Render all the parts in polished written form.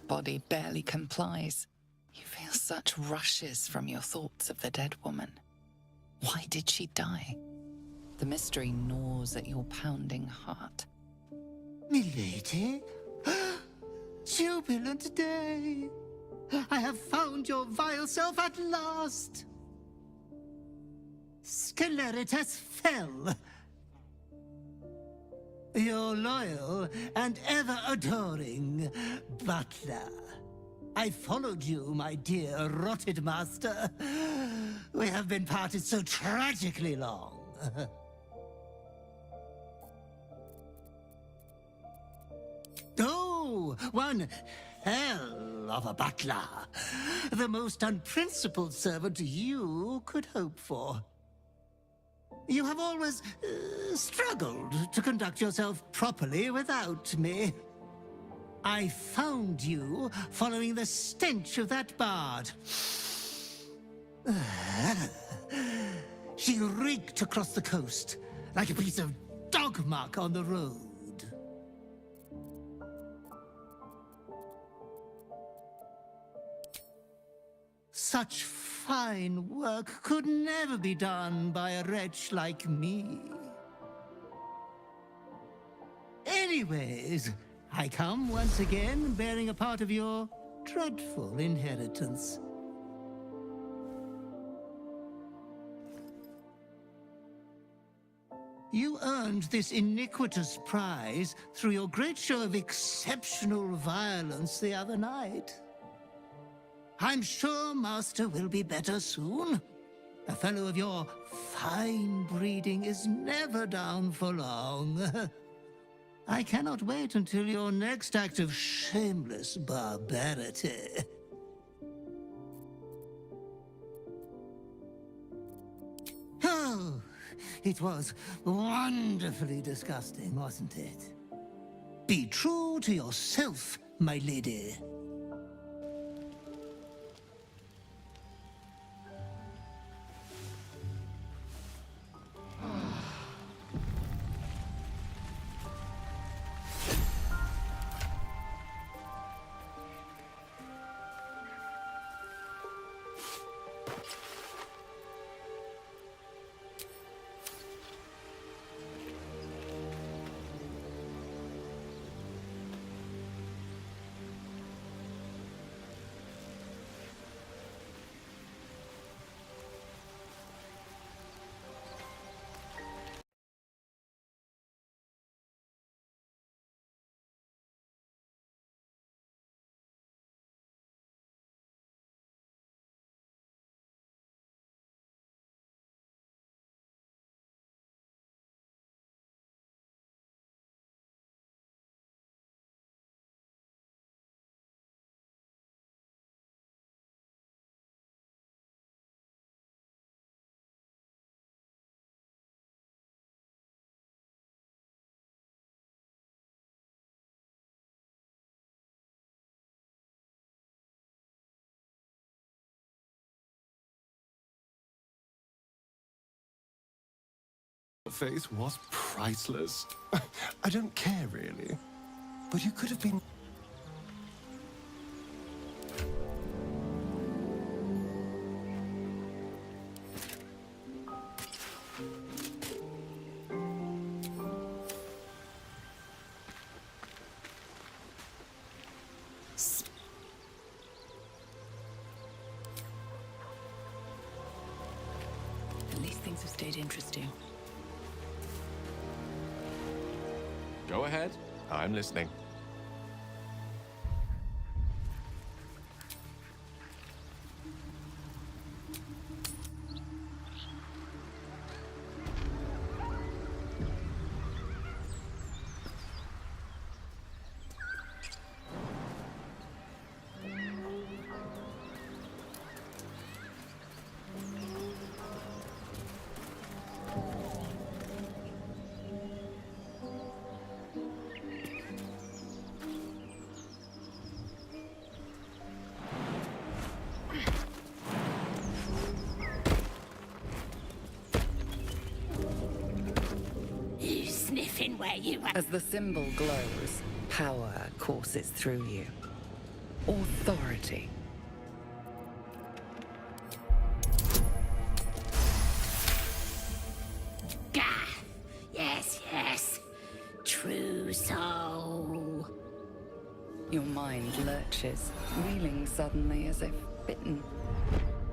body barely complies. You feel such rushes from your thoughts of the dead woman. Why did she die? The mystery gnaws at your pounding heart. Milady? Jubilant day! I have found your vile self at last! Sceleritas fell. Your loyal and ever-adoring butler. I followed you, my dear rotted master. We have been parted so tragically long. Oh, one hell of a butler. The most unprincipled servant you could hope for. You have always struggled to conduct yourself properly without me. I found you following the stench of that bard. She reeked across the coast like a piece of dog muck on the road. Such fine work could never be done by a wretch like me. Anyways, I come once again bearing a part of your dreadful inheritance. You earned this iniquitous prize through your great show of exceptional violence the other night. I'm sure Master will be better soon. A fellow of your fine breeding is never down for long. I cannot wait until your next act of shameless barbarity. Oh, it was wonderfully disgusting, wasn't it? Be true to yourself, my lady. The face was priceless. I don't care, really. But you could have been... At least things have stayed interesting. Go ahead. I'm listening. Where you are. As the symbol glows, power courses through you. Authority. Gah! Yes, yes. True soul. Your mind lurches, reeling suddenly as if bitten.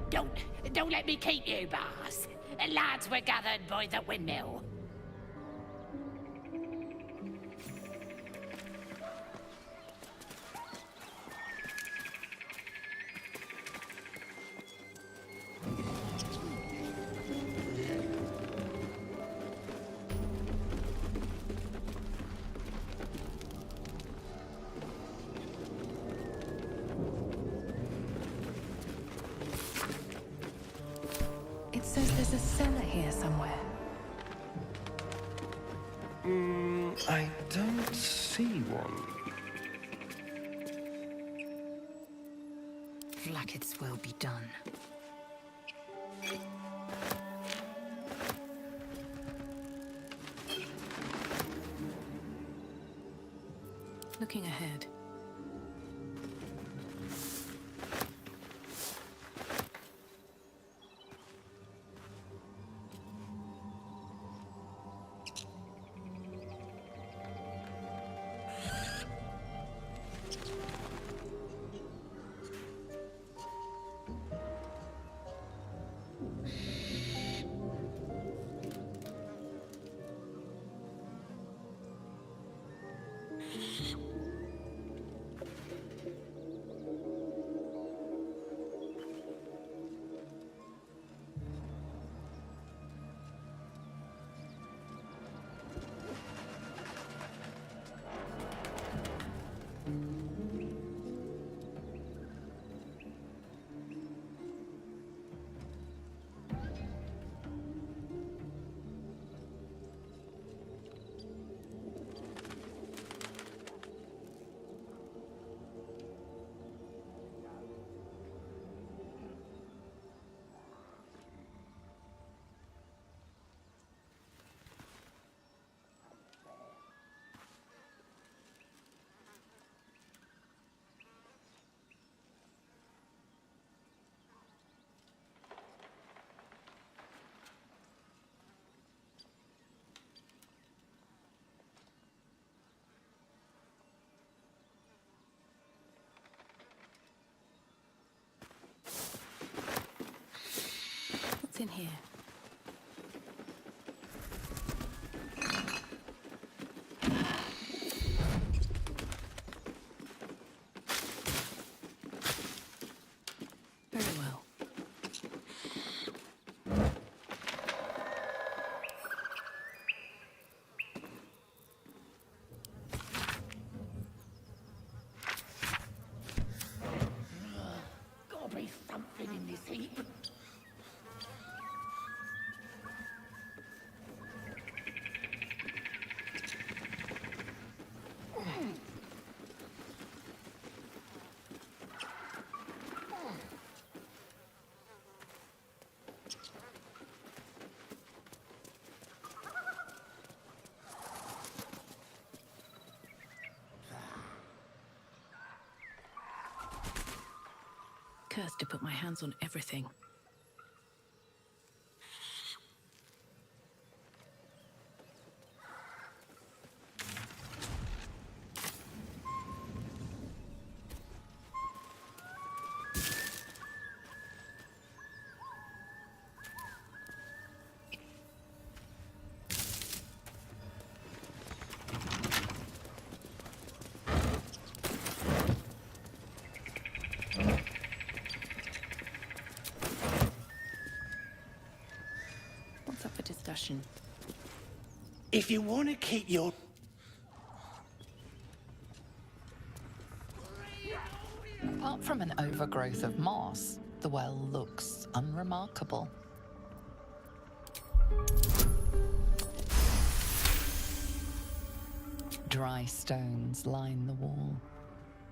Don't let me keep you, boss. Lads were gathered by the windmill. It says there's a cellar here somewhere. I don't see one. Blackets will be done. Looking ahead. What's in here? Very well. Gotta be something in this heap. Cursed to put my hands on everything. What's up for discussion? If you want to keep your... Apart from an overgrowth of moss, the well looks unremarkable. Dry stones line the wall.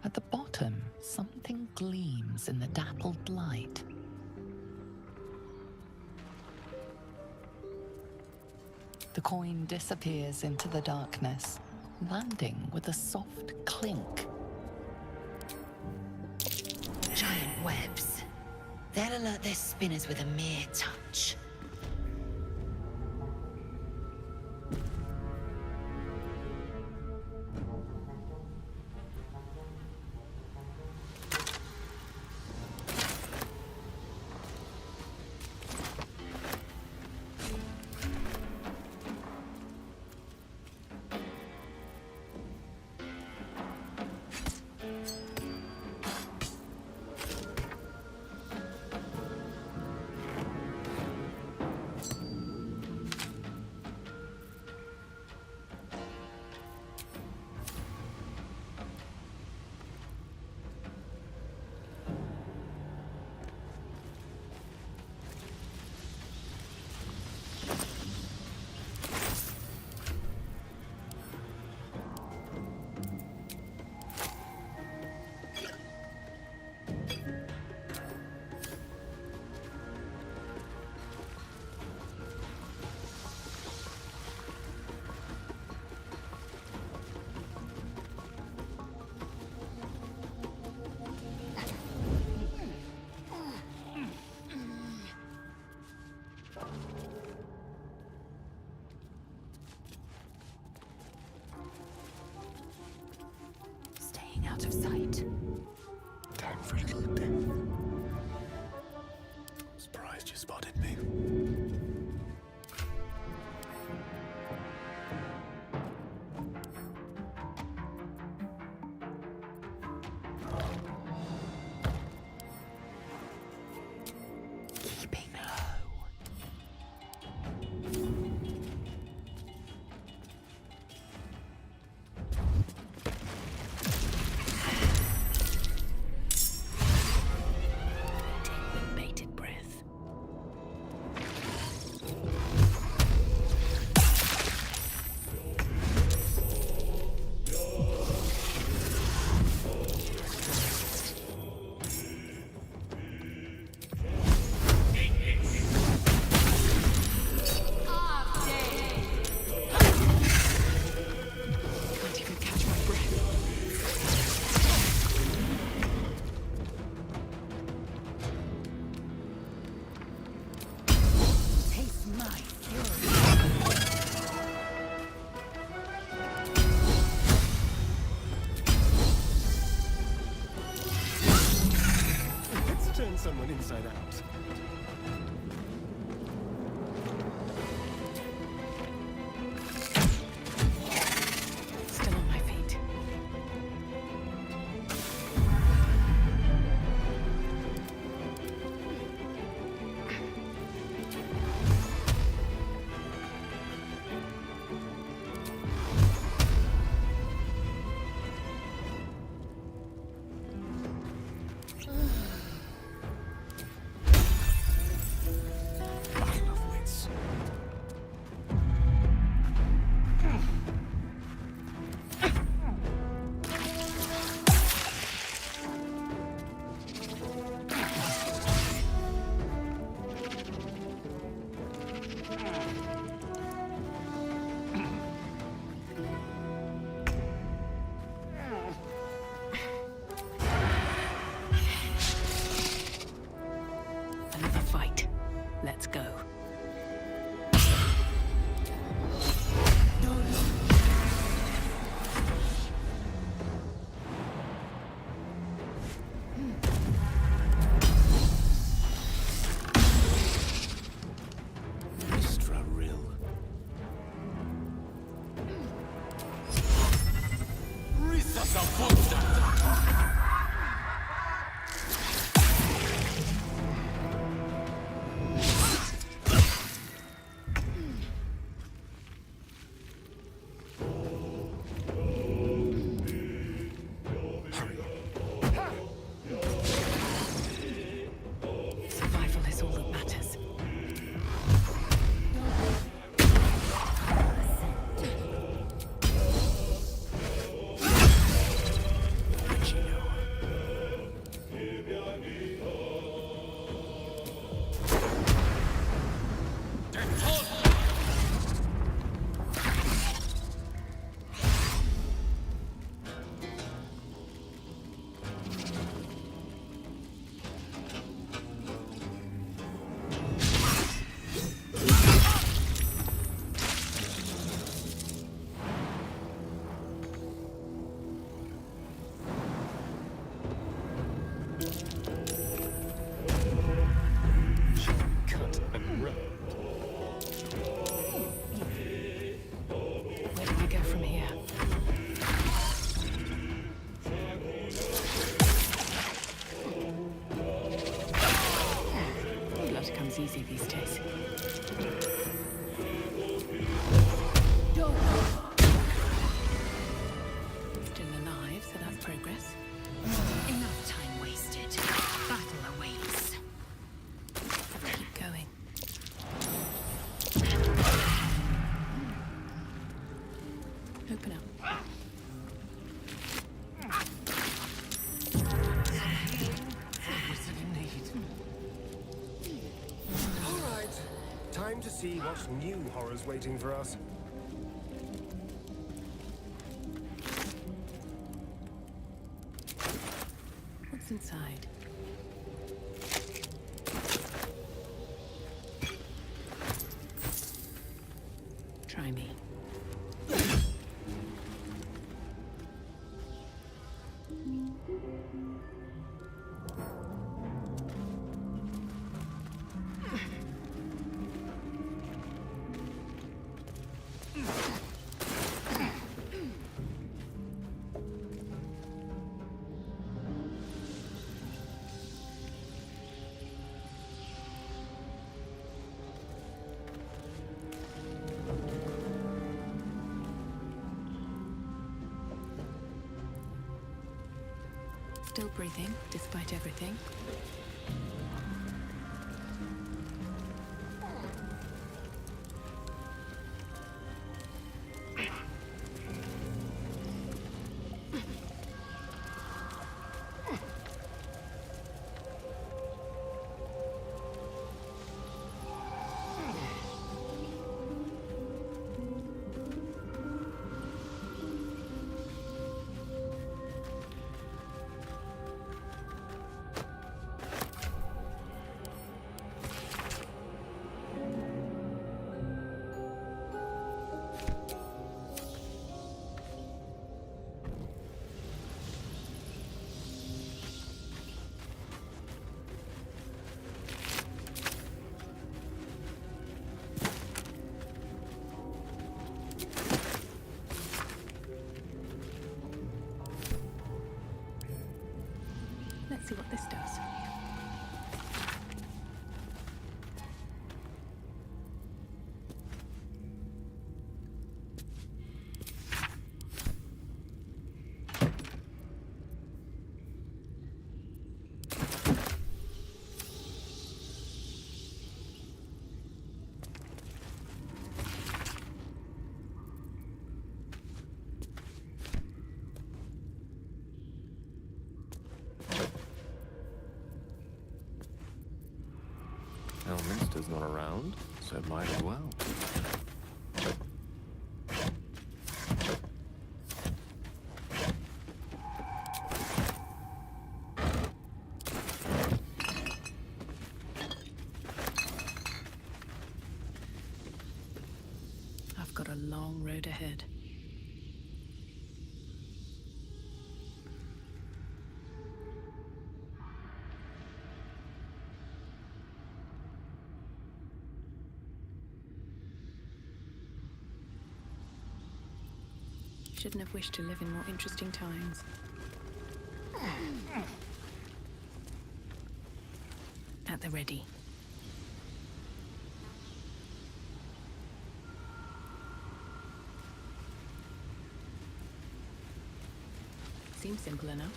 At the bottom, something gleams in the dappled light. The coin disappears into the darkness, landing with a soft clink. webs. They'll alert their spinners with a mere touch. Staying out of sight. Time for a little death. Surprised you spotted me. Keeping low. Taking bated breath. Can't even catch my breath. Taste my fury. Let's turn someone inside out. Still on my feet. busy these days. Still alive, so that's progress. Enough time wasted. Battle awaits. Keep going. Open up. All right. Time to see what new horror's waiting for us. What's inside? Try me. Still breathing, despite everything. Let's see what this does. Elminster's not around, so it might as well. I've got a long road ahead. Shouldn't have wished to live in more interesting times. At the ready. Seems simple enough.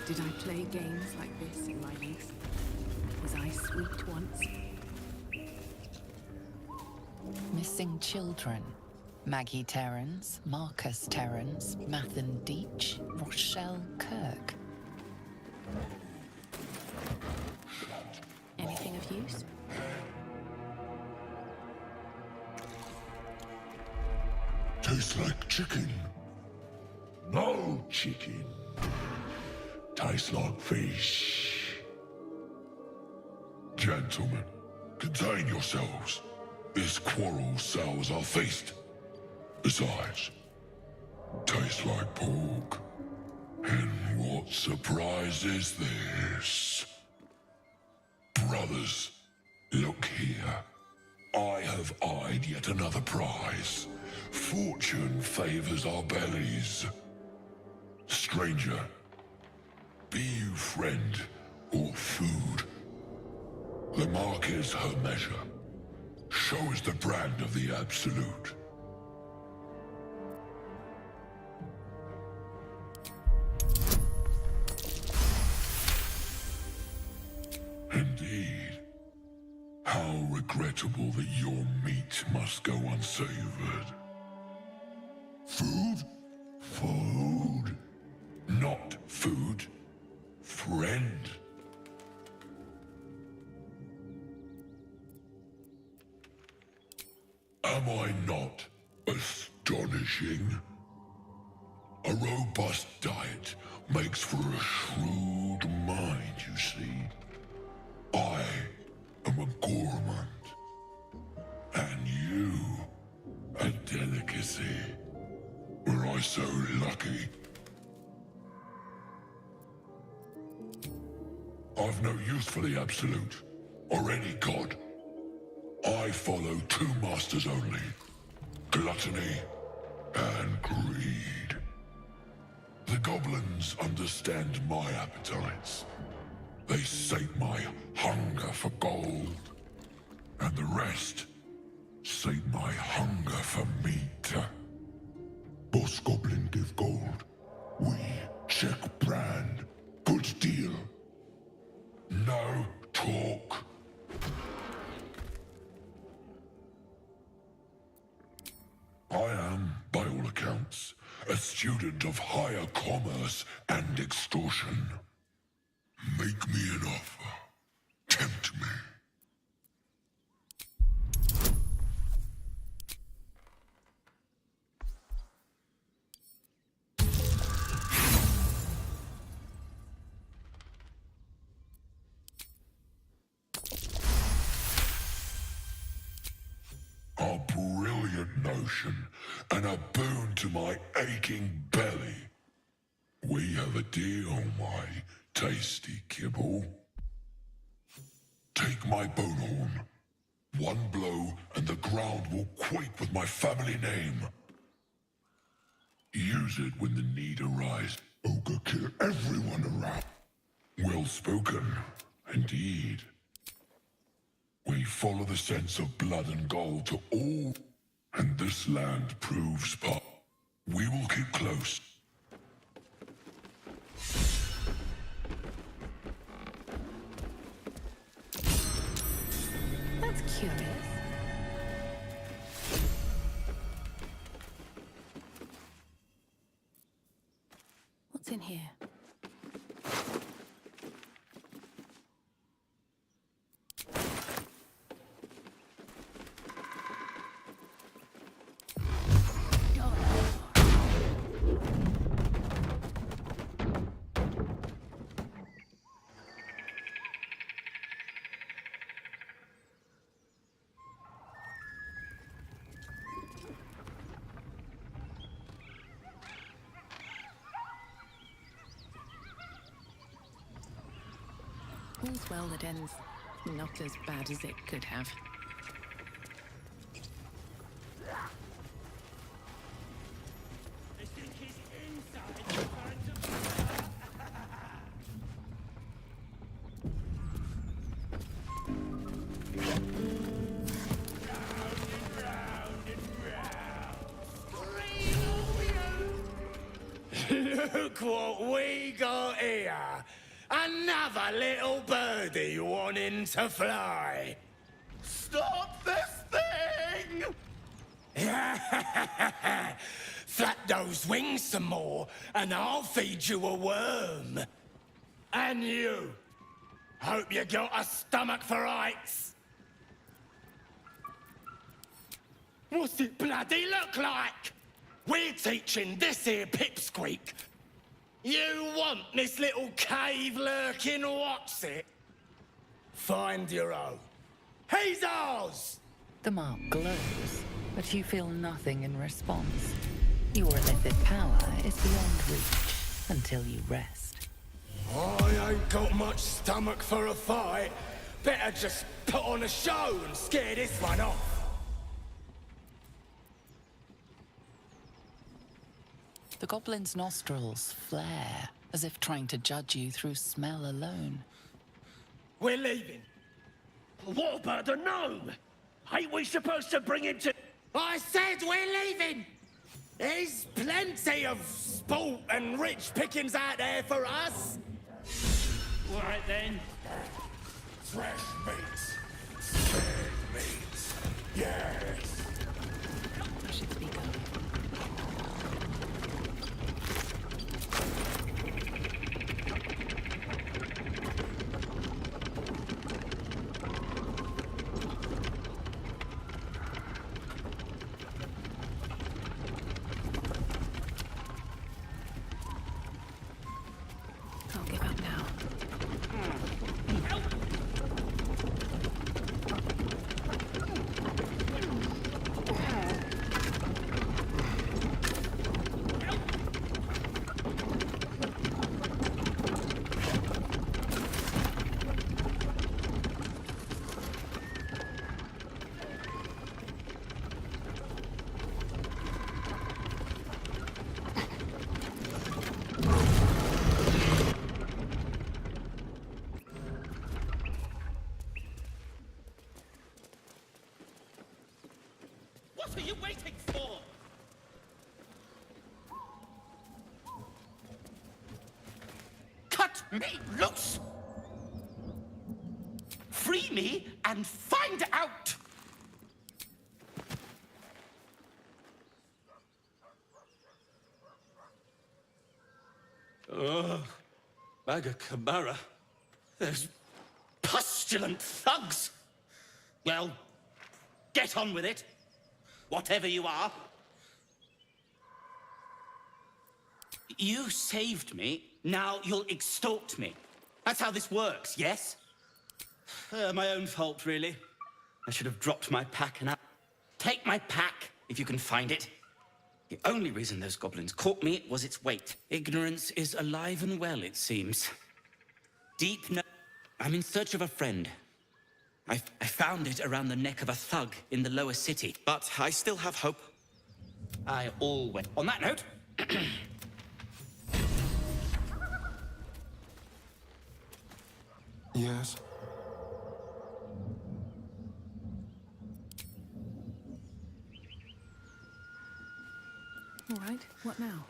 Did I play games like this in my youth? Was I sweet once? Missing children. Maggie Terrans, Marcus Terrans, Mathan Deach, Rochelle Kirk. Anything of use? Tastes like chicken. No chicken. Tastes like fish. Gentlemen, contain yourselves. This quarrel sours our feast. Besides, tastes like pork. And what surprise is this? Brother. others. Look here. I have eyed yet another prize. Fortune favors our bellies. Stranger, be you friend or food. The mark is her measure. Show is the brand of the absolute. Indeed. How regrettable that your meat must go unsavored. Food? Food. Not food. Friend. Am I not astonishing? A robust diet makes for a shrewd mind, you see. I am a gourmand, and you a delicacy. Were I so lucky? I've no use for the absolute, or any god. I follow two masters only, gluttony and greed. The goblins understand my appetites. They sate my hunger for gold, and the rest sate my hunger for meat. Boss Goblin give gold. We check brand. Good deal. No talk. I am, by all accounts, a student of higher commerce and extortion. Make me an offer. Tempt me. A brilliant notion, and a boon to my aching belly. We have a deal, my tasty kibble. Take my bone horn. One blow, and the ground will quake with my family name. Use it when the need arises. Ogre kill everyone around. Well spoken, indeed. We follow the sense of blood and gold to all, and this land proves part. We will keep close. That's curious. What's in here? All's well that ends not as bad as it could have. Look what we got here! Another little birdie wanting to fly! Stop this thing! Flap those wings some more, and I'll feed you a worm. And you! Hope you got a stomach for heights! What's it bloody look like? We're teaching this here pipsqueak. You want this little cave lurking what's it? Find your own. He's ours! The mark glows, but you feel nothing in response. Your illicit power is beyond reach until you rest. I ain't got much stomach for a fight, Better just put on a show and scare this one off. The goblin's nostrils flare, as if trying to judge you through smell alone. We're leaving. What about the gnome? Ain't we supposed to bring him to... I said we're leaving! There's plenty of sport and rich pickings out there for us. All right, then. Fresh meats. Scared meats. Yes. I should be going. Can't give up now. What are you waiting for? Cut me loose! Free me and find out! Ugh. Maga Kamara. Those pustulant thugs! Well, get on with it. Whatever you are. You saved me, now you'll extort me. That's how this works, yes? My own fault, really. I should have dropped my pack and take my pack, if you can find it. The only reason those goblins caught me was its weight. Ignorance is alive and well, it seems. I'm in search of a friend. I found it around the neck of a thug in the lower city, but I still have hope. I always... On that note... Yes? All right, what now?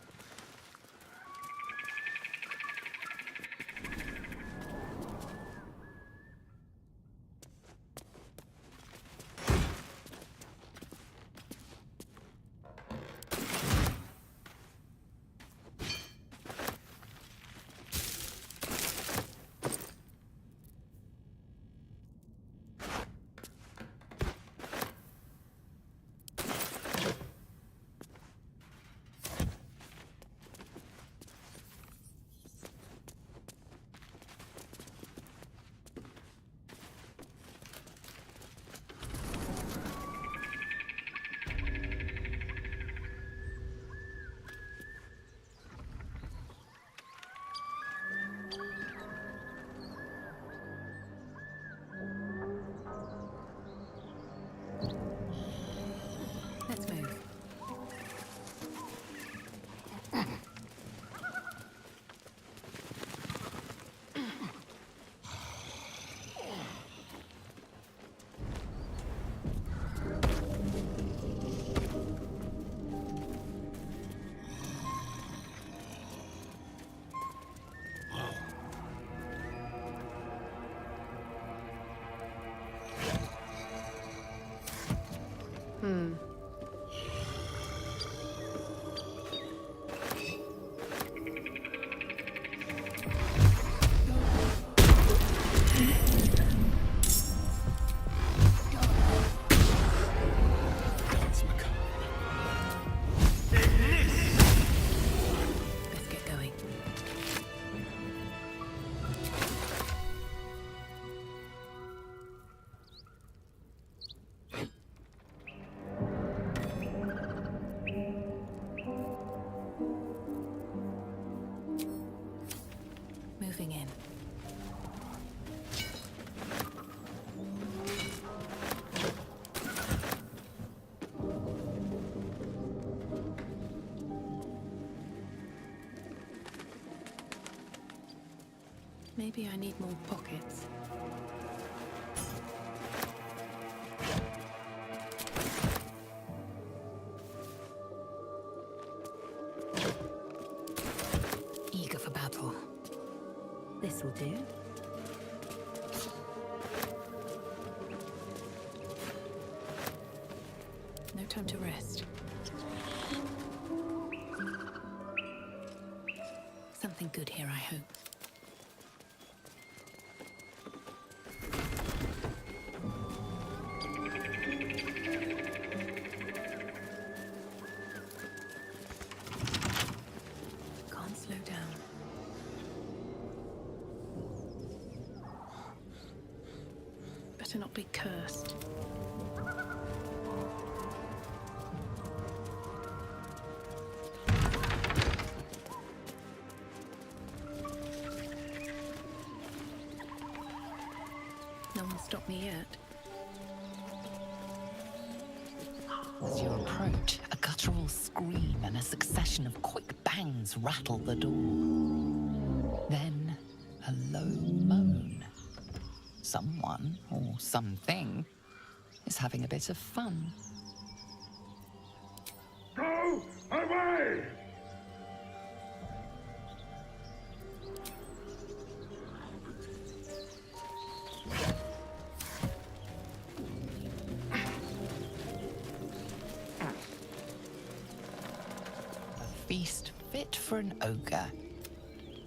Let's move. Let's get going. Moving in. Maybe I need more pockets. Eager for battle. This will do. No time to rest. Something good here, I hope. Can't slow down. Better not be cursed. No one stopped me yet. As you approach, a guttural scream and a succession of quick bangs rattle the door. Then, a low moan. Someone, or something, is having a bit of fun. Go away! A feast fit for an ogre.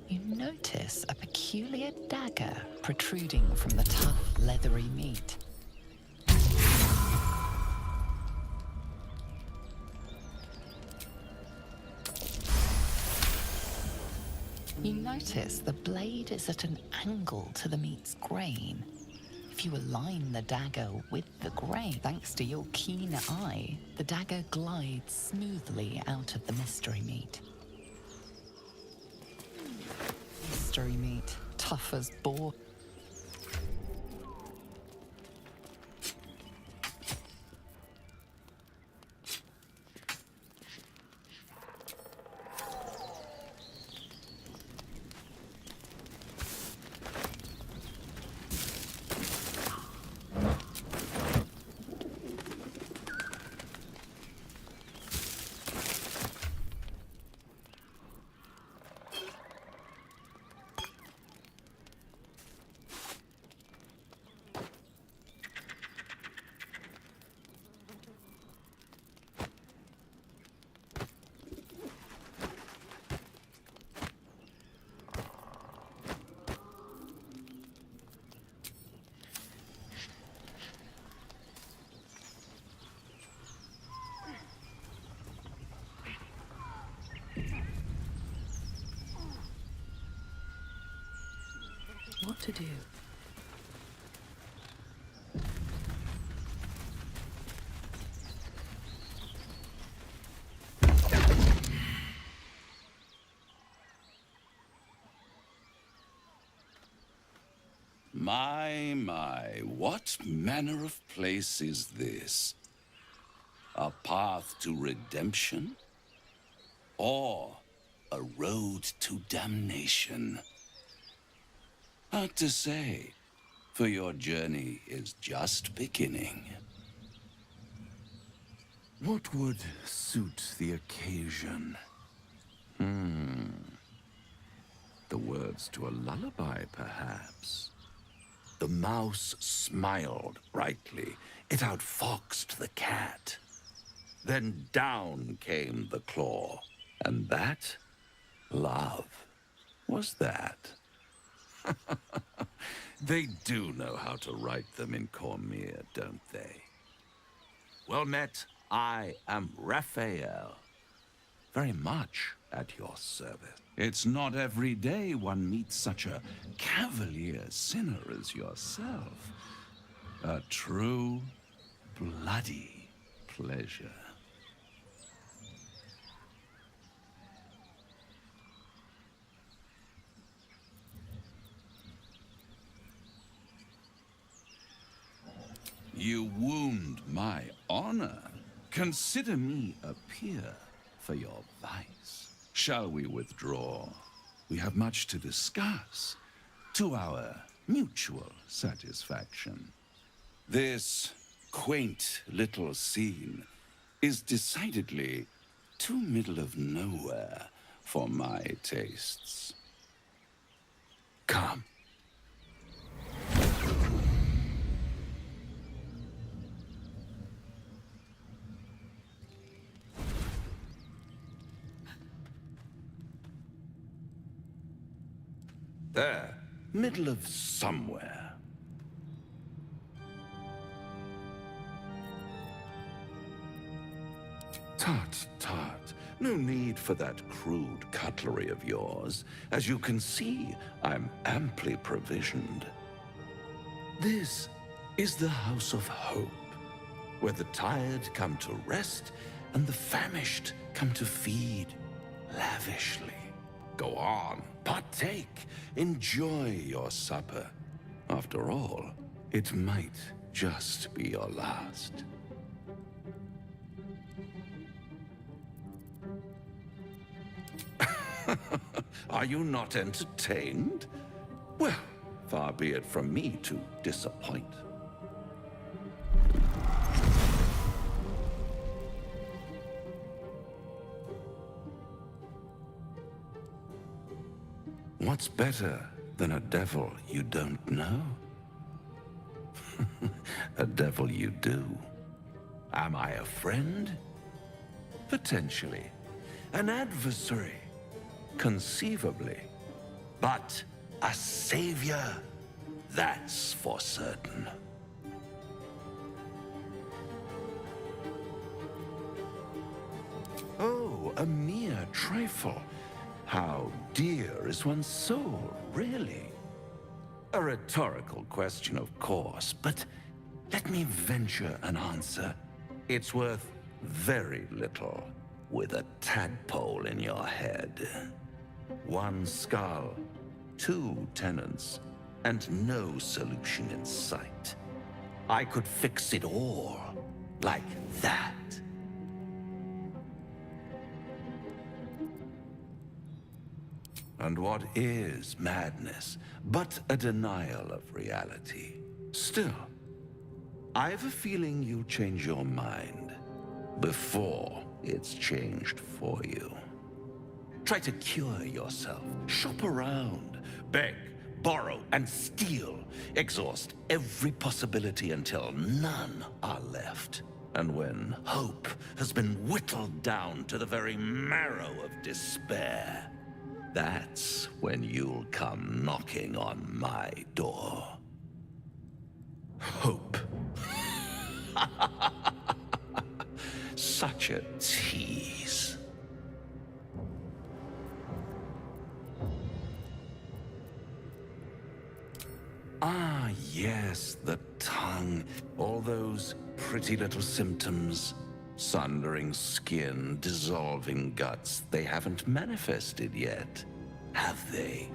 You notice a peculiar dagger protruding from the tough, leathery meat. You notice the blade is at an angle to the meat's grain. If you align the dagger with the grain, thanks to your keen eye, the dagger glides smoothly out of the mystery meat. Mystery meat, tough as boar. What to do? My, what manner of place is this? A path to redemption? Or a road to damnation? Hard to say, for your journey is just beginning. What would suit the occasion? The words to a lullaby, perhaps. The mouse smiled brightly. It outfoxed the cat. Then down came the claw. And that, love, was that. They do know how to write them in Cormier, don't they? Well met, I am Raphael. Very much at your service. It's not every day one meets such a cavalier sinner as yourself. A true, bloody pleasure. You wound my honor. Consider me a peer for your vice. Shall we withdraw? We have much to discuss. to our mutual satisfaction. This quaint little scene is decidedly too middle of nowhere for my tastes. Come. There, middle of somewhere. Tut, tut. No need for that crude cutlery of yours. As you can see, I'm amply provisioned. This is the House of Hope, where the tired come to rest and the famished come to feed lavishly. Go on, partake, enjoy your supper. After all, it might just be your last. Are you not entertained? Well, far be it from me to disappoint. What's better than a devil you don't know? A devil you do. Am I a friend? Potentially. An adversary? Conceivably. But a savior? That's for certain. Oh, a mere trifle. How dear is one's soul, really? A rhetorical question, of course, but let me venture an answer. It's worth very little with a tadpole in your head. One skull, two tenants, and no solution in sight. I could fix it all like that. And what is madness but a denial of reality? Still, I've a feeling you'll change your mind before it's changed for you. Try to cure yourself, shop around, beg, borrow, and steal. Exhaust every possibility until none are left. And when hope has been whittled down to the very marrow of despair, that's when you'll come knocking on my door. Hope. Such a tease. Ah, yes, the tongue. All those pretty little symptoms. Sundering skin, dissolving guts. They haven't manifested yet, have they?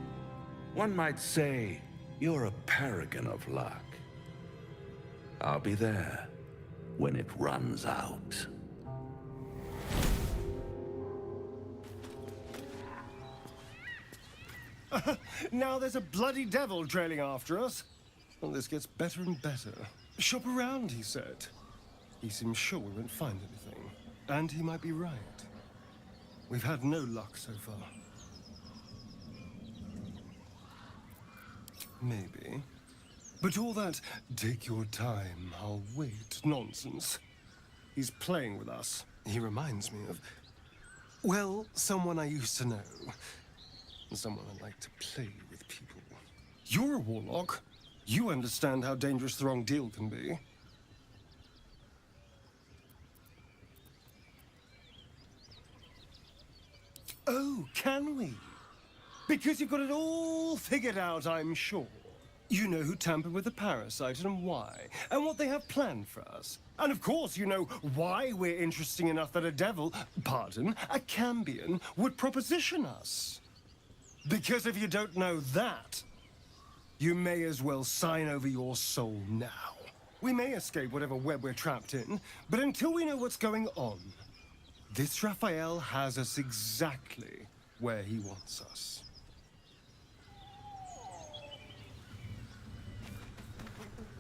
One might say you're a paragon of luck. I'll be there when it runs out. Now there's a bloody devil trailing after us. Well, this gets better and better. Shop around, he said. He seems sure we won't find anything. And he might be right. We've had no luck so far. Maybe. But all that, take your time, I'll wait, nonsense. He's playing with us. He reminds me of, well, someone I used to know. Someone I like to play with people. You're a warlock. You understand how dangerous the wrong deal can be. Oh, can we? Because you've got it all figured out, I'm sure. You know who tampered with the parasite and why, and what they have planned for us. And of course you know why we're interesting enough that a devil, pardon, a Cambion, would proposition us. Because if you don't know that, you may as well sign over your soul now. We may escape whatever web we're trapped in, but until we know what's going on, this Raphael has us exactly where he wants us.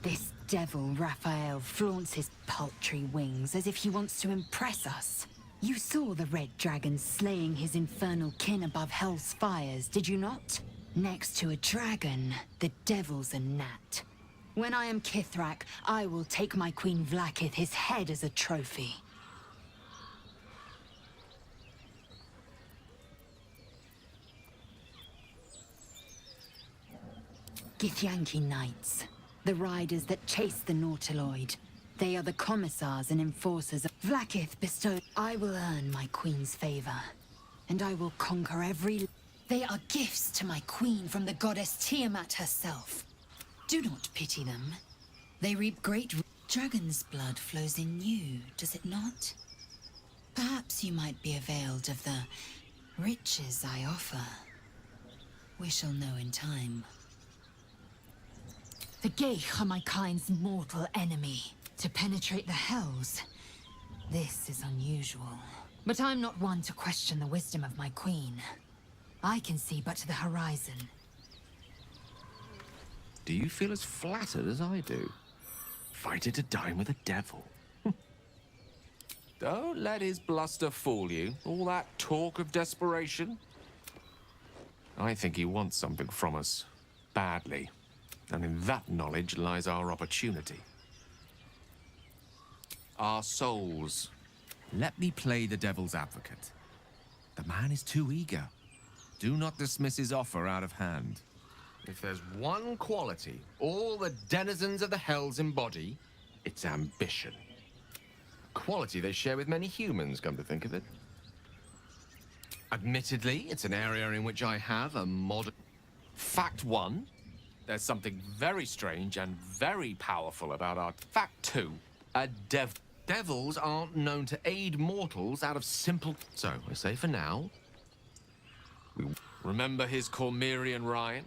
This devil, Raphael, flaunts his paltry wings as if he wants to impress us. You saw the red dragon slaying his infernal kin above hell's fires, did you not? Next to a dragon, the devil's a gnat. When I am Kithrak, I will take my Queen Vlaakith his head as a trophy. Githyanki Knights, the riders that chase the Nautiloid. They are the commissars and enforcers of Vlaakith bestowed. I will earn my queen's favor, and I will conquer every... They are gifts to my queen from the goddess Tiamat herself. Do not pity them. They reap great... Dragon's blood flows in you, does it not? Perhaps you might be availed of the riches I offer. We shall know in time. The Geich are my kind's mortal enemy. To penetrate the hells, this is unusual. But I'm not one to question the wisdom of my queen. I can see but to the horizon. Do you feel as flattered as I do? Fighter to dine with a devil. Don't let his bluster fool you. All that talk of desperation. I think he wants something from us. Badly. And in that knowledge lies our opportunity. Our souls. Let me play the devil's advocate. The man is too eager. Do not dismiss his offer out of hand. If there's one quality all the denizens of the hells embody, it's ambition. Quality they share with many humans, come to think of it. Admittedly, it's an area in which I have a modern... Fact one, there's something very strange and very powerful about our... Fact two, devils aren't known to aid mortals out of simple... So, I say for now... Remember his Cormyrean Ryan?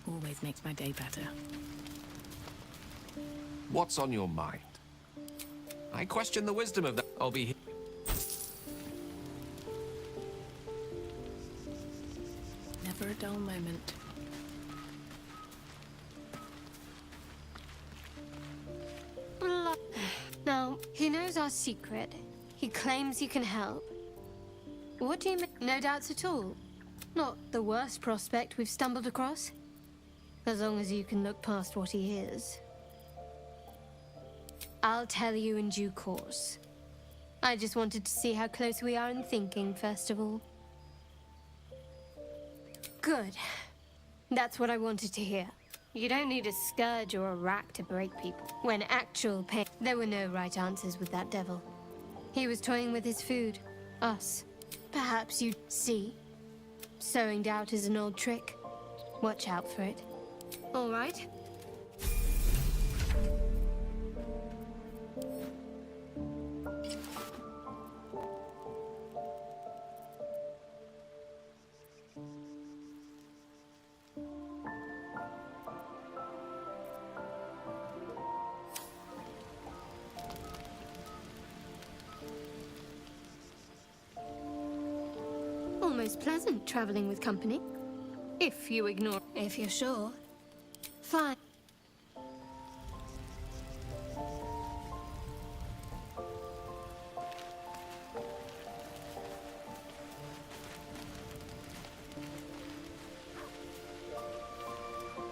Always makes my day better. What's on your mind? I question the wisdom of that. I'll be here. Never a dull moment. Now, he knows our secret. He claims he can help. What do you mean? No doubts at all. Not the worst prospect we've stumbled across. As long as you can look past what he is. I'll tell you in due course. I just wanted to see how close we are in thinking, first of all. Good. That's what I wanted to hear. You don't need a scourge or a rack to break people. When actual pain... There were no right answers with that devil. He was toying with his food. Us. Perhaps you'd see. Sowing doubt is an old trick. Watch out for it. All right. Almost pleasant traveling with company. If you ignore... If you're sure. Fine.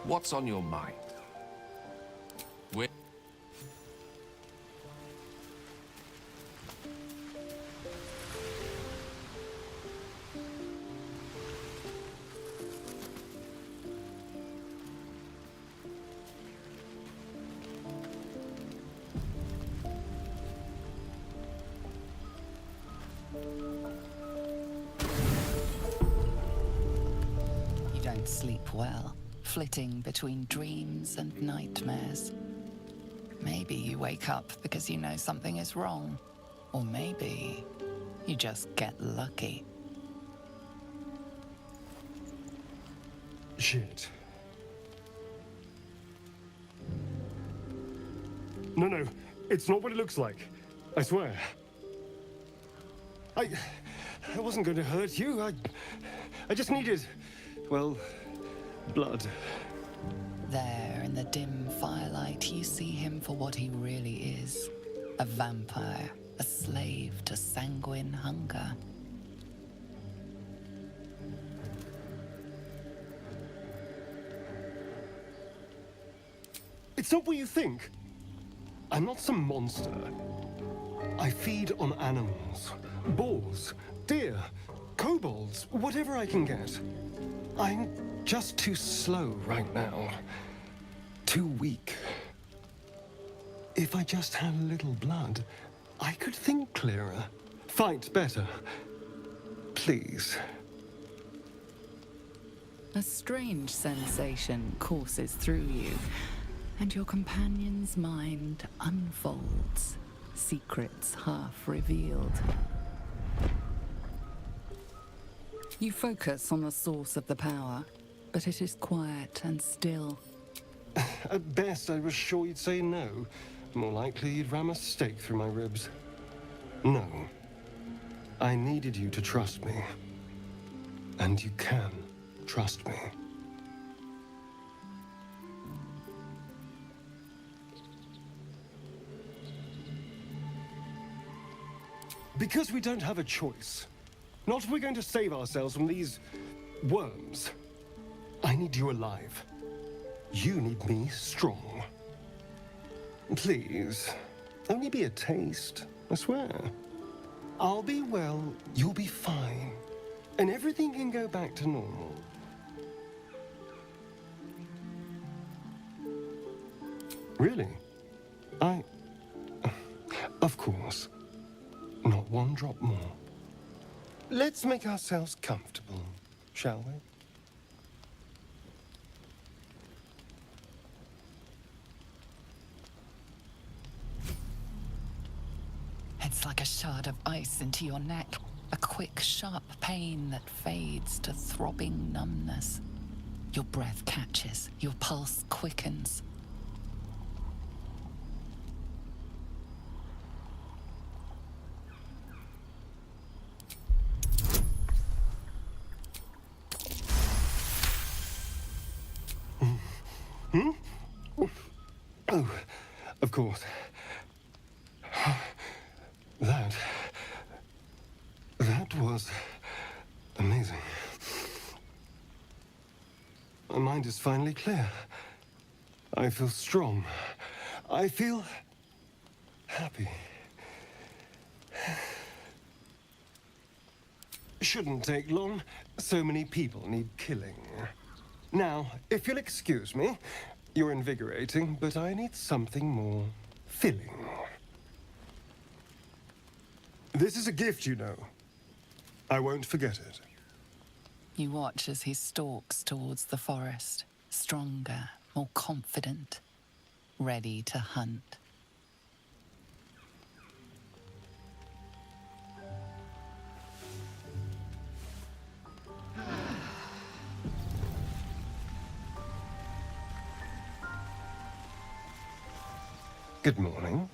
What's on your mind? don't sleep well, flitting between dreams and nightmares. Maybe you wake up because you know something is wrong, or maybe you just get lucky. Shit. No, it's not what it looks like. I swear. I wasn't going to hurt you. I just needed, well, blood. There, in the dim firelight, you see him for what he really is. A vampire, a slave to sanguine hunger. It's not what you think. I'm not some monster. I feed on animals. Boars, deer, kobolds, whatever I can get. I'm just too slow right now. Too weak. If I just had a little blood, I could think clearer, fight better. Please. A strange sensation courses through you, and your companion's mind unfolds, secrets half revealed. You focus on the source of the power, but it is quiet and still. At best, I was sure you'd say no. More likely, you'd ram a stake through my ribs. No. I needed you to trust me. And you can trust me. Because we don't have a choice. Not if we're going to save ourselves from these worms. I need you alive. You need me strong. Please, only be a taste, I swear. I'll be well, you'll be fine. And everything can go back to normal. Really? Of course. Not one drop more. Let's make ourselves comfortable, shall we? It's like a shard of ice into your neck, a quick, sharp pain that fades to throbbing numbness. Your breath catches, your pulse quickens. Oh, of course. That was amazing. My mind is finally clear. I feel strong. I feel happy. Shouldn't take long. So many people need killing. Now, if you'll excuse me, you're invigorating, but I need something more filling. This is a gift, you know. I won't forget it. You watch as he stalks towards the forest, stronger, more confident, ready to hunt. Good morning.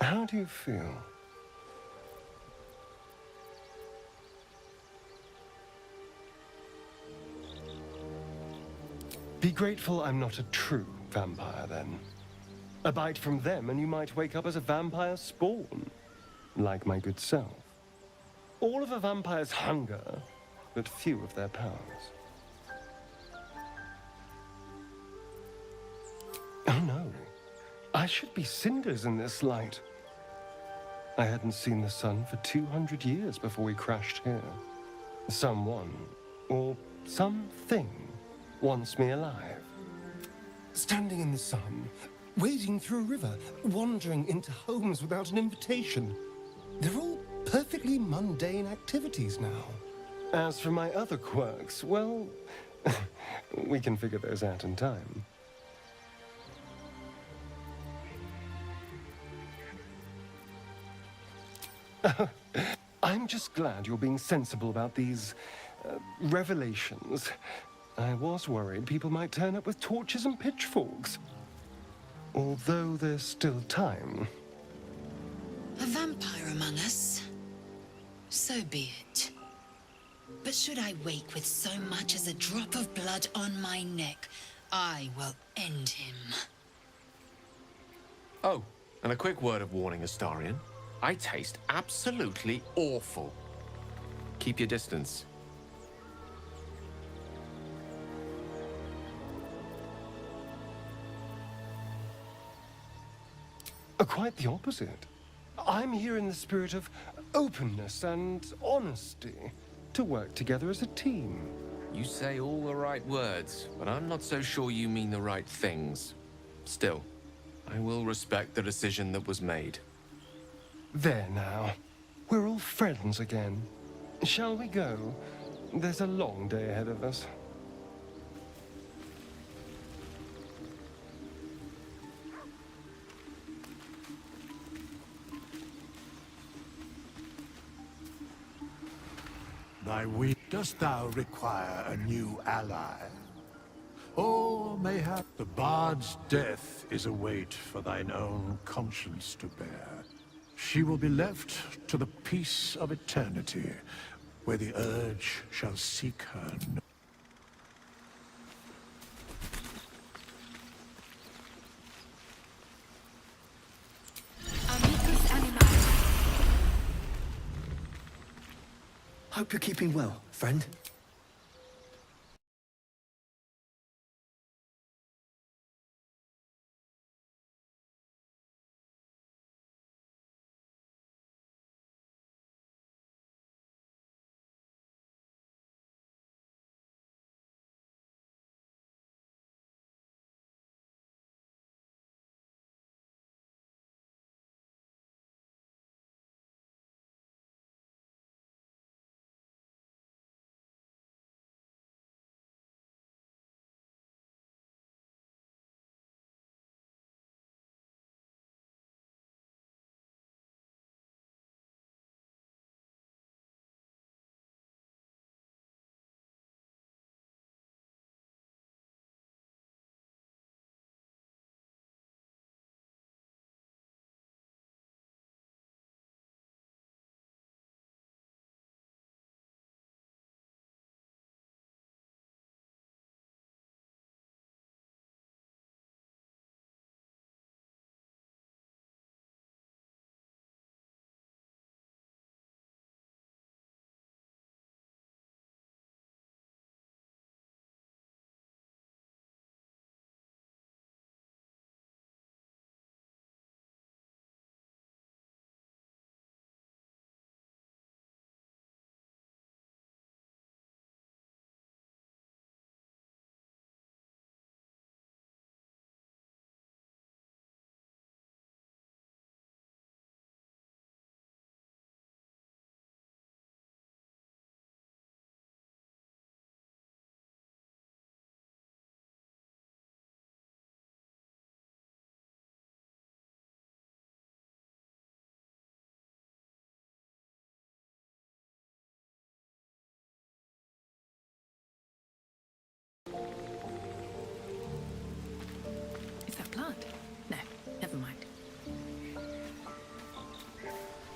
How do you feel? Be grateful I'm not a true vampire, then. A bite from them and you might wake up as a vampire spawn, like my good self. All of a vampire's hunger, but few of their powers. Oh no, I should be cinders in this light. I hadn't seen the sun for 200 years before we crashed here. Someone, or something, wants me alive. Standing in the sun, wading through a river, wandering into homes without an invitation. They're all perfectly mundane activities now. As for my other quirks, well, We can figure those out in time. I'm just glad you're being sensible about these revelations. I was worried people might turn up with torches and pitchforks. Although there's still time. A vampire among us? So be it. But should I wake with so much as a drop of blood on my neck, I will end him. Oh, and a quick word of warning, Astarion. I taste absolutely awful. Keep your distance. Quite the opposite. I'm here in the spirit of openness and honesty, to work together as a team. You say all the right words, but I'm not so sure you mean the right things. Still, I will respect the decision that was made. There now. We're all friends again. Shall we go? There's a long day ahead of us. Thy will, dost thou require a new ally? Or mayhap the bard's death is a weight for thine own conscience to bear. She will be left to the peace of eternity, where the urge shall seek her no. Hope you're keeping well, friend. Is that blood? No, never mind.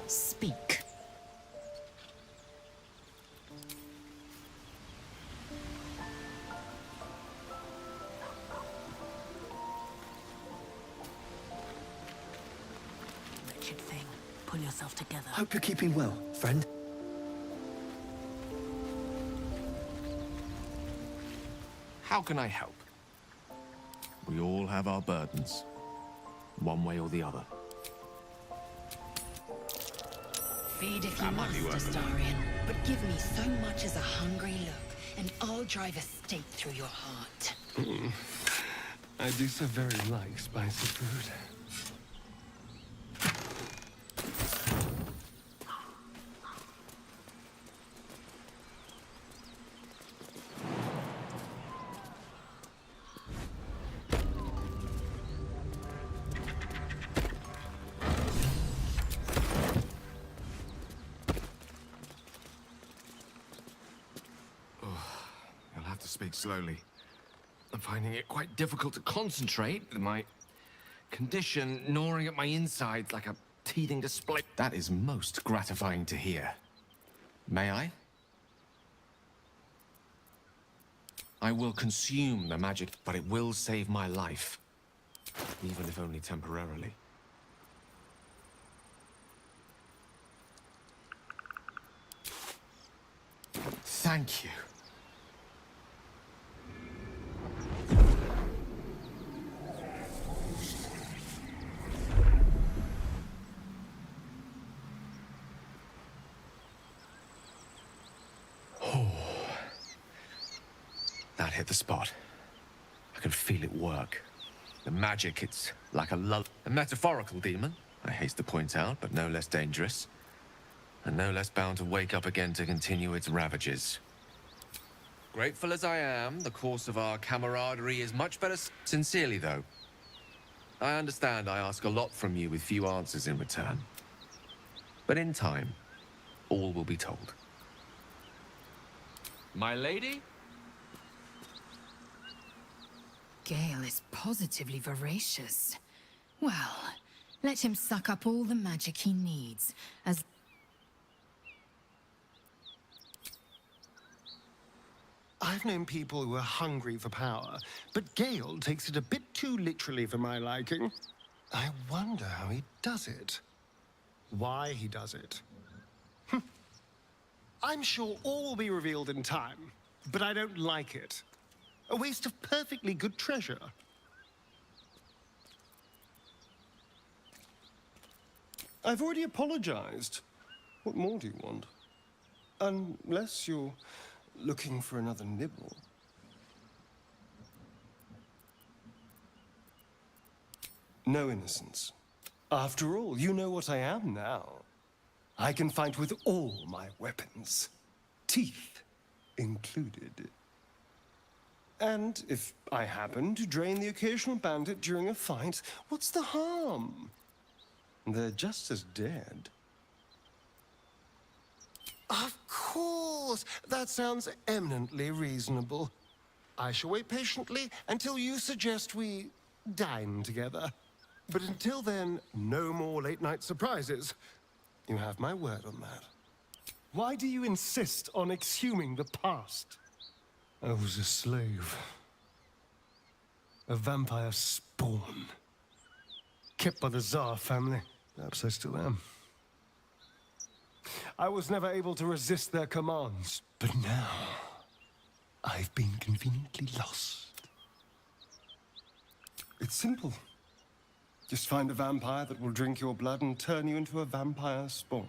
Speak. Wretched thing. Pull yourself together. Hope you're keeping well, friend. How can I help? We all have our burdens, one way or the other. Feed if you must, Astarion, but give me so much as a hungry look, and I'll drive a stake through your heart. I do so very like spicy food. speak slowly. I'm finding it quite difficult to concentrate with my condition gnawing at my insides like a teething display. That is most gratifying to hear. May I? I will consume the magic, but it will save my life. Even if only temporarily. Thank you. That hit the spot. I can feel it work. The magic, it's like a metaphorical demon, I haste to point out, but no less dangerous. And no less bound to wake up again to continue its ravages. Grateful as I am, the course of our camaraderie is much better. Sincerely, though. I understand I ask a lot from you with few answers in return. But in time, all will be told. My lady? Gale is positively voracious. Well, let him suck up all the magic he needs, as... I've known people who are hungry for power, but Gale takes it a bit too literally for my liking. I wonder how he does it. Why he does it. I'm sure all will be revealed in time, but I don't like it. A waste of perfectly good treasure. I've already apologized. What more do you want? Unless you're looking for another nibble. No innocence. After all, you know what I am now. I can fight with all my weapons, teeth included. And if I happen to drain the occasional bandit during a fight, what's the harm? They're just as dead. Of course! That sounds eminently reasonable. I shall wait patiently until you suggest we dine together. But until then, no more late-night surprises. You have my word on that. Why do you insist on exhuming the past? I was a slave. A vampire spawn. Kept by the Tsar family. Perhaps I still am. I was never able to resist their commands. But now, I've been conveniently lost. It's simple. Just find a vampire that will drink your blood and turn you into a vampire spawn.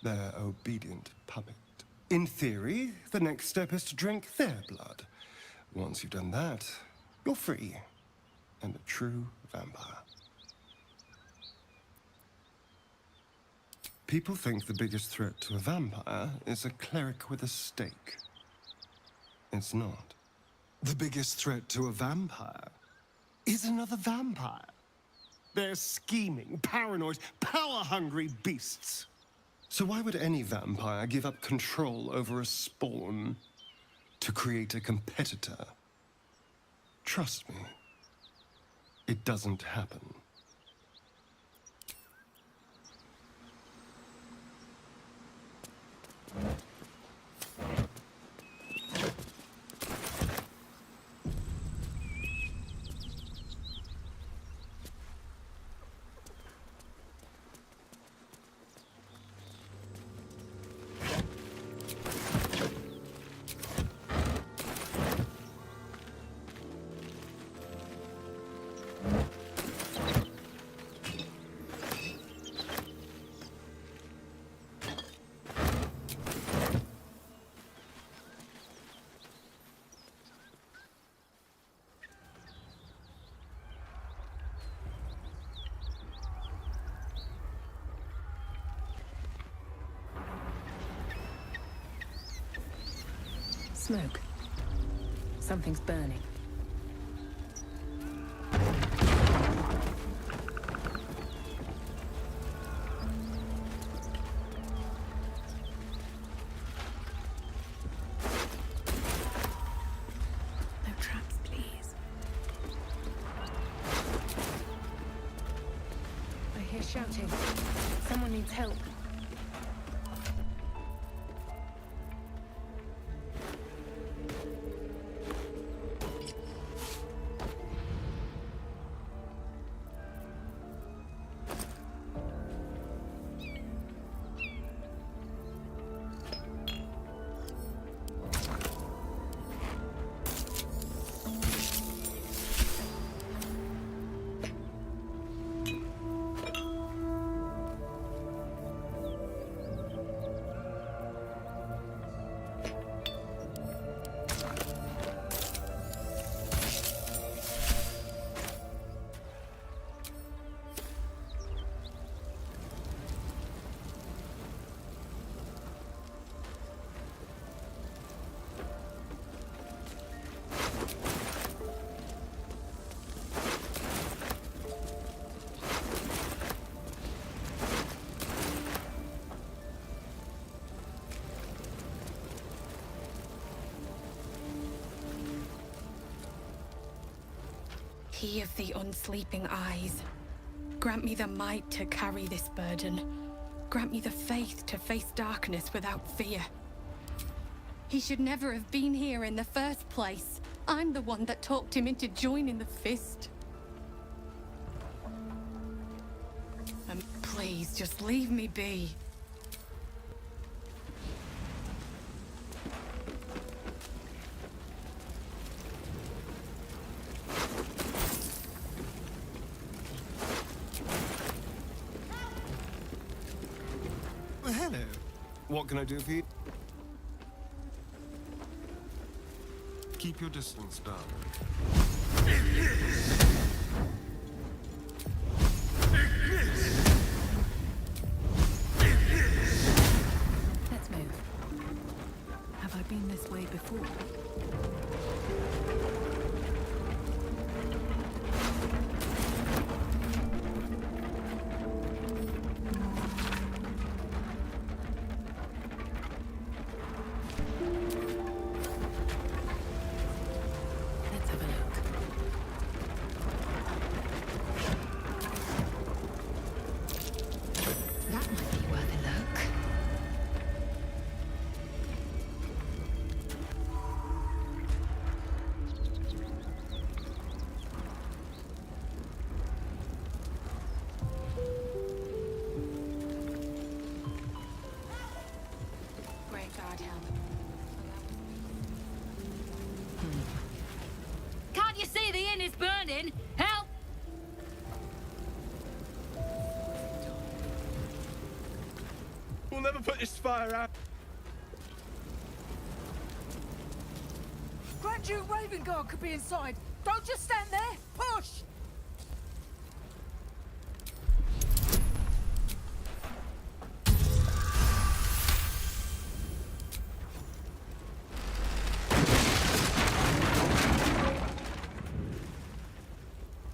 Their obedient puppet. In theory, the next step is to drink their blood. Once you've done that, you're free and a true vampire. People think the biggest threat to a vampire is a cleric with a stake. It's not. The biggest threat to a vampire is another vampire. They're scheming, paranoid, power-hungry beasts. So why would any vampire give up control over a spawn to create a competitor? Trust me, it doesn't happen. Smoke. Something's burning. shouting. Someone needs help. He of the unsleeping eyes, grant me the might to carry this burden. Grant me the faith to face darkness without fear. He should never have been here in the first place. I'm the one that talked him into joining the Fist. And please, just leave me be. Hello. What can I do for you? Keep your distance, darling. Let's move. Have I been this way before? Can't you see the inn is burning? Help! We'll never put this fire out. Grand Duke Ravengard could be inside. Don't just stand there. Push!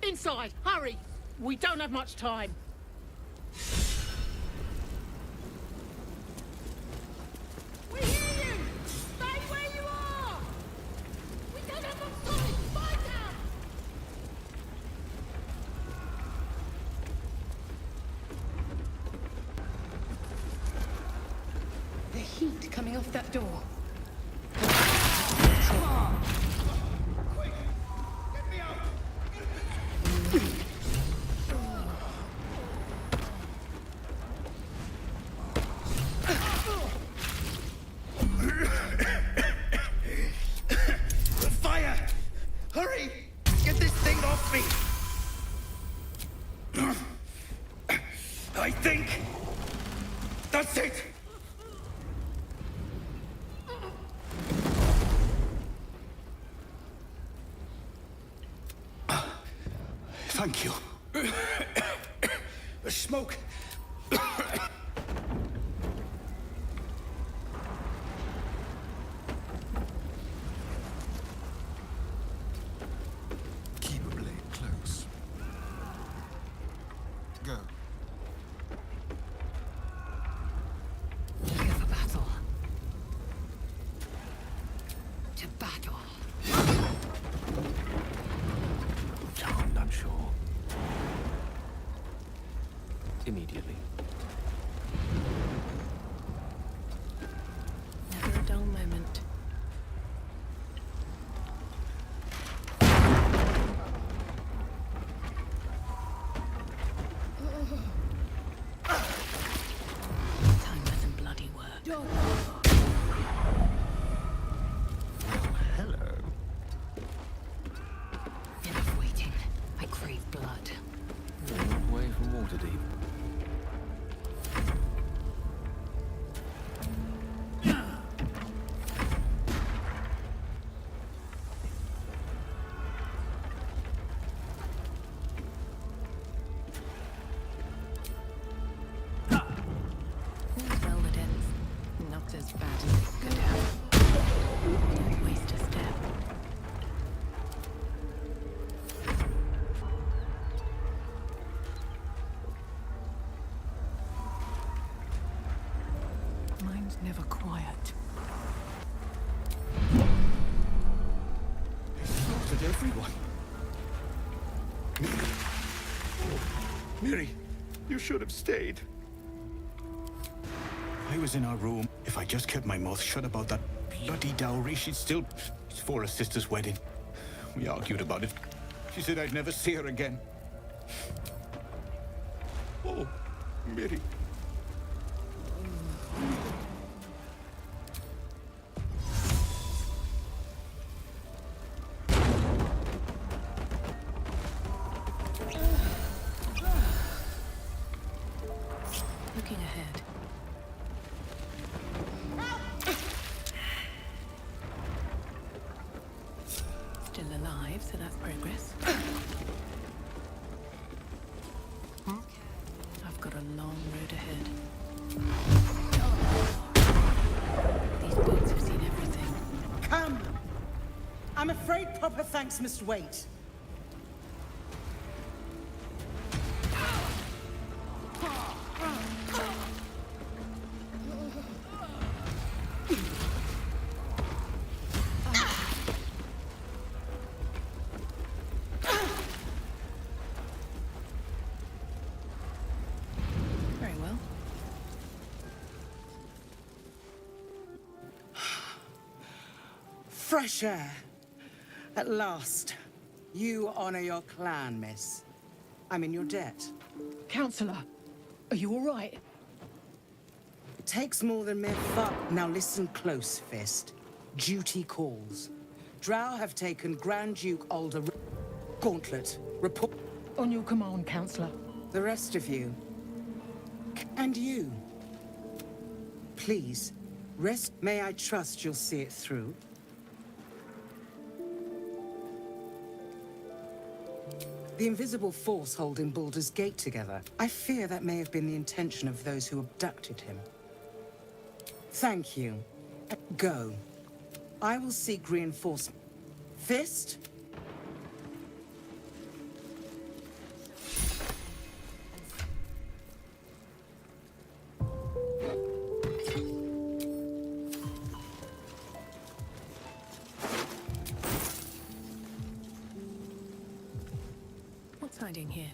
Inside! Hurry! We don't have much time. We hear you! Stay where you are! We don't have much time! Fight out! The heat coming off that door. Fire! Hurry! Get this thing off me! I think that's it! Thank you. The smoke. Keep a blade close. Go. Here for battle. To battle. Charmed, I'm sure. immediately. Never a dull moment. Time for some bloody work. Hello. Enough waiting. I crave blood. Long way from Waterdeep. All's well that ends not as bad as it could have. Don't waste a step. Mine's never quiet. They slaughtered everyone. Miri, you should have stayed. I was in our room. If I just kept my mouth shut about that bloody dowry, she'd still... It's for her sister's wedding. We argued about it. She said I'd never see her again. Oh, Miri. Looking ahead. Still alive, so that's progress. I've got a long road ahead. These boots have seen everything. Come! I'm afraid proper thanks must wait. Very well. Fresh air. At last. You honor your clan, miss. I'm in your debt. Counselor, are you all right? It takes more than mere fun. Now listen close, Fist. Duty calls. Drow have taken Grand Duke Alder... Gauntlet. Report... On your command, Counselor. The rest of you. And you. Please, rest. May I trust you'll see it through? The invisible force holding Baldur's Gate together. I fear that may have been the intention of those who abducted him. Thank you. Go. I will seek reinforcement. Fist? What's hiding here?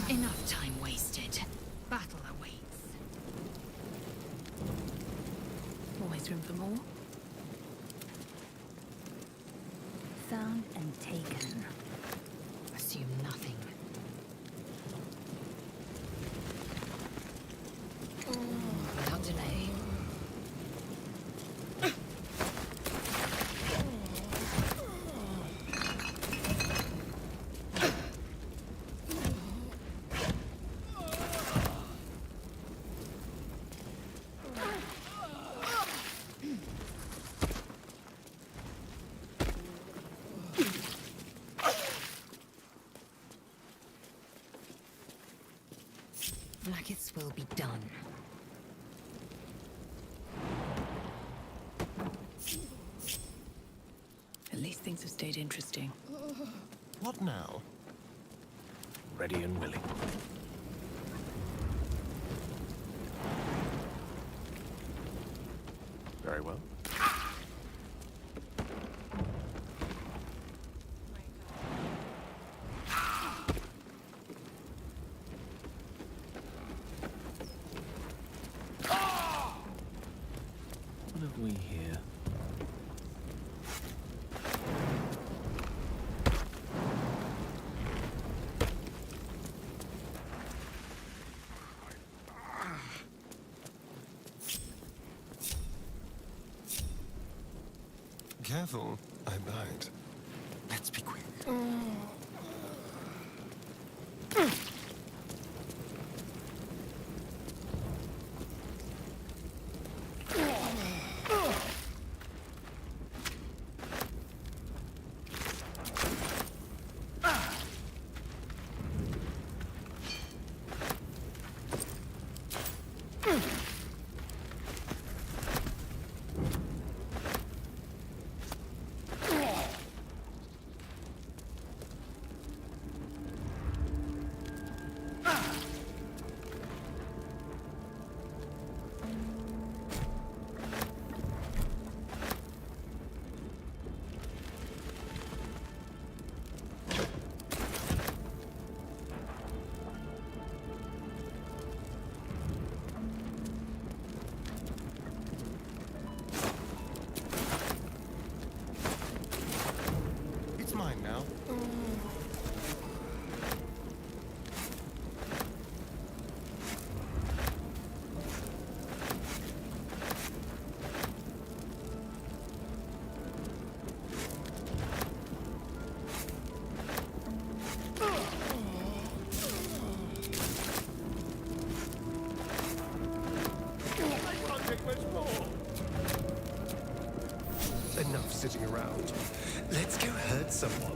Enough time wasted. Battle awaits. Always room for more. Found and taken. Assume nothing. Without delay. Blackets will be done. At least things have stayed interesting. What now? ready and willing. Very well. What have we here? Careful, I bite. Let's be quick. It's mine now. Enough sitting around. Let's go hurt someone.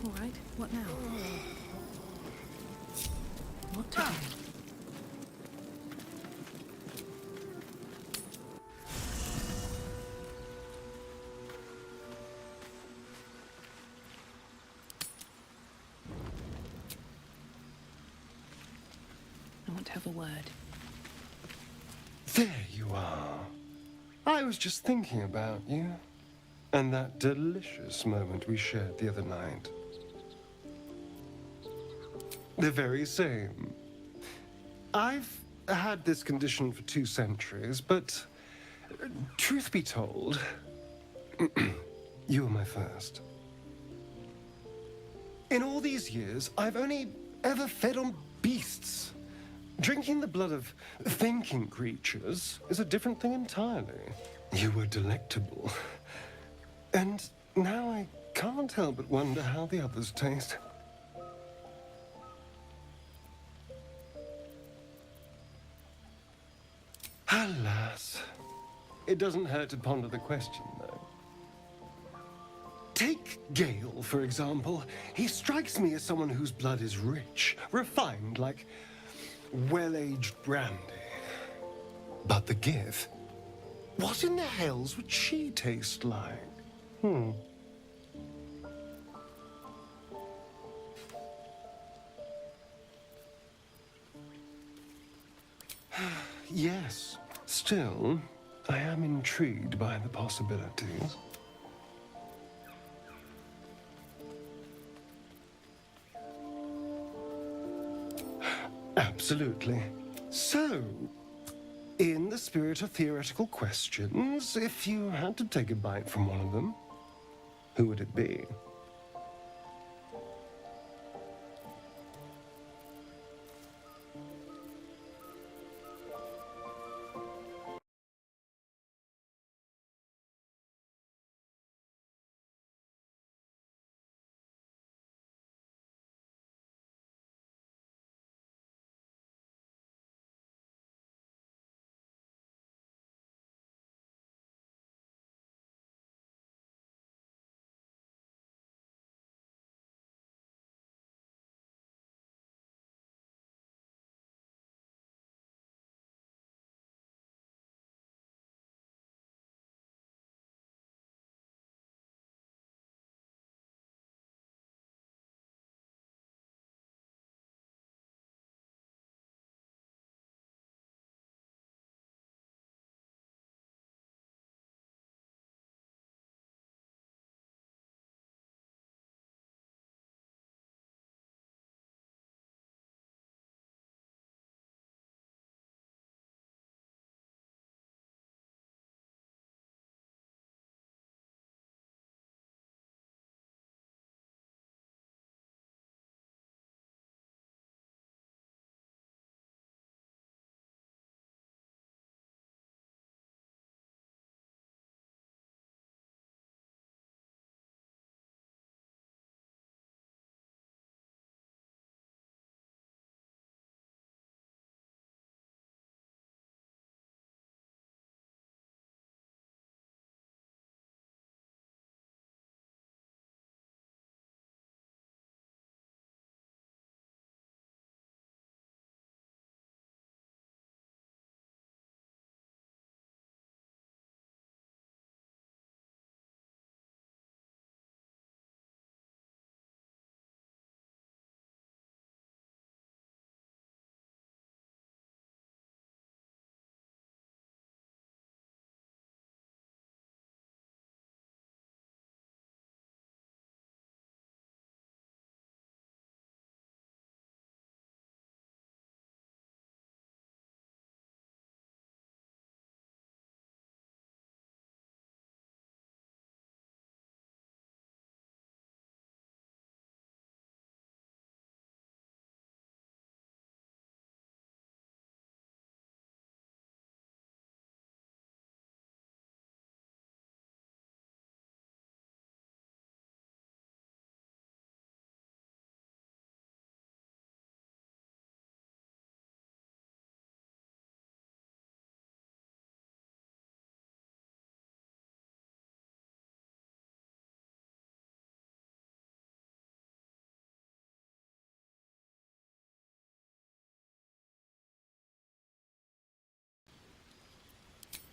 All right, what now? What to do? I want to have a word. There you are. I was just thinking about you. And that delicious moment we shared the other night. The very same. I've had this condition for 2 centuries, but truth be told, you were my first. In all these years, I've only ever fed on beasts. Drinking the blood of thinking creatures is a different thing entirely. You were delectable. And now I can't help but wonder how the others taste. Alas. It doesn't hurt to ponder the question, though. Take Gale, for example. He strikes me as someone whose blood is rich, refined, like well-aged brandy. But the Gif? What in the hells would she taste like? Yes. Still, I am intrigued by the possibilities. Absolutely. So, in the spirit of theoretical questions, if you had to take a bite from one of them, who would it be?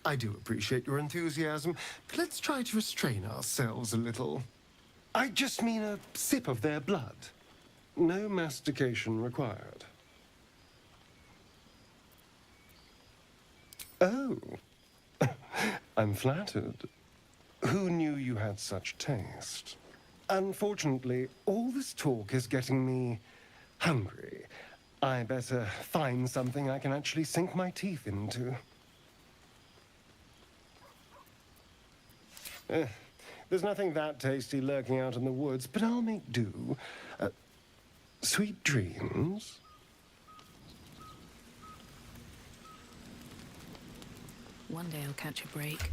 I do appreciate your enthusiasm, but let's try to restrain ourselves a little. I just mean a sip of their blood. No mastication required. Oh, I'm flattered. Who knew you had such taste? Unfortunately, all this talk is getting me hungry. I better find something I can actually sink my teeth into. There's nothing that tasty lurking out in the woods, but I'll make do. Sweet dreams. One day I'll catch a break.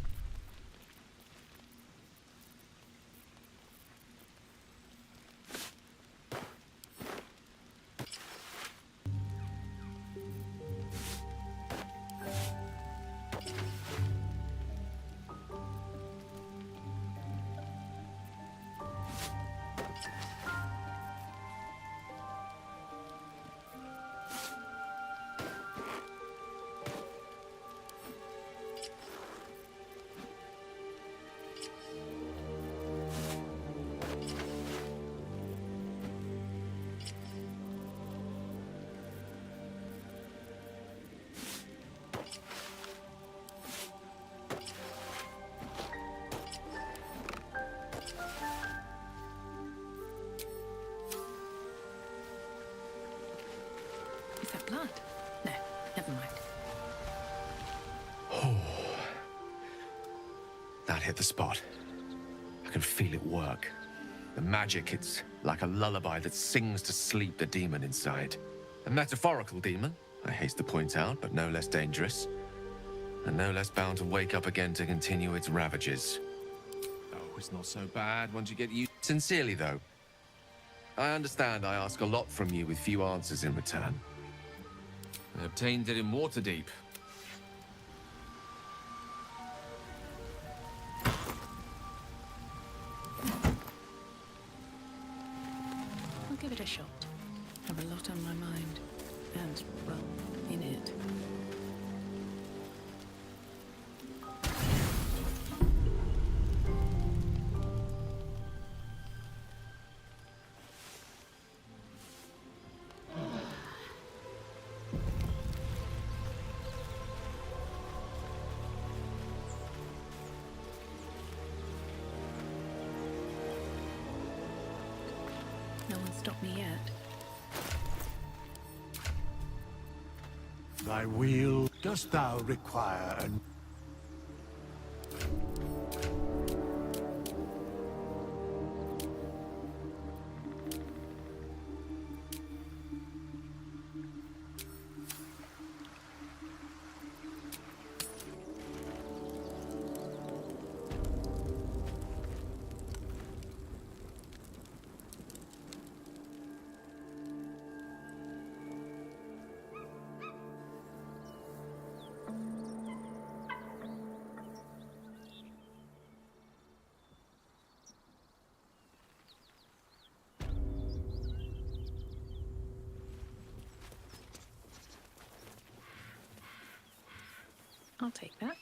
Is that blood? No, never mind. That hit the spot. I can feel it work. The magic, it's like a lullaby that sings to sleep the demon inside. A metaphorical demon, I haste to point out, but no less dangerous. And no less bound to wake up again to continue its ravages. Oh, it's not so bad once you get used. Sincerely, though, I understand I ask a lot from you with few answers in return. I obtained it in Waterdeep. I'll give it a shot. I have a lot on my mind. And, well, in it. No one stopped me yet. Thy wheel, dost thou require an... I'll take that.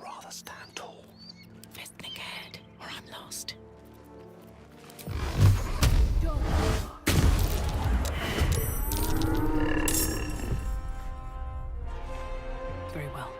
Rather stand tall. Best think ahead, or I'm lost. Very well.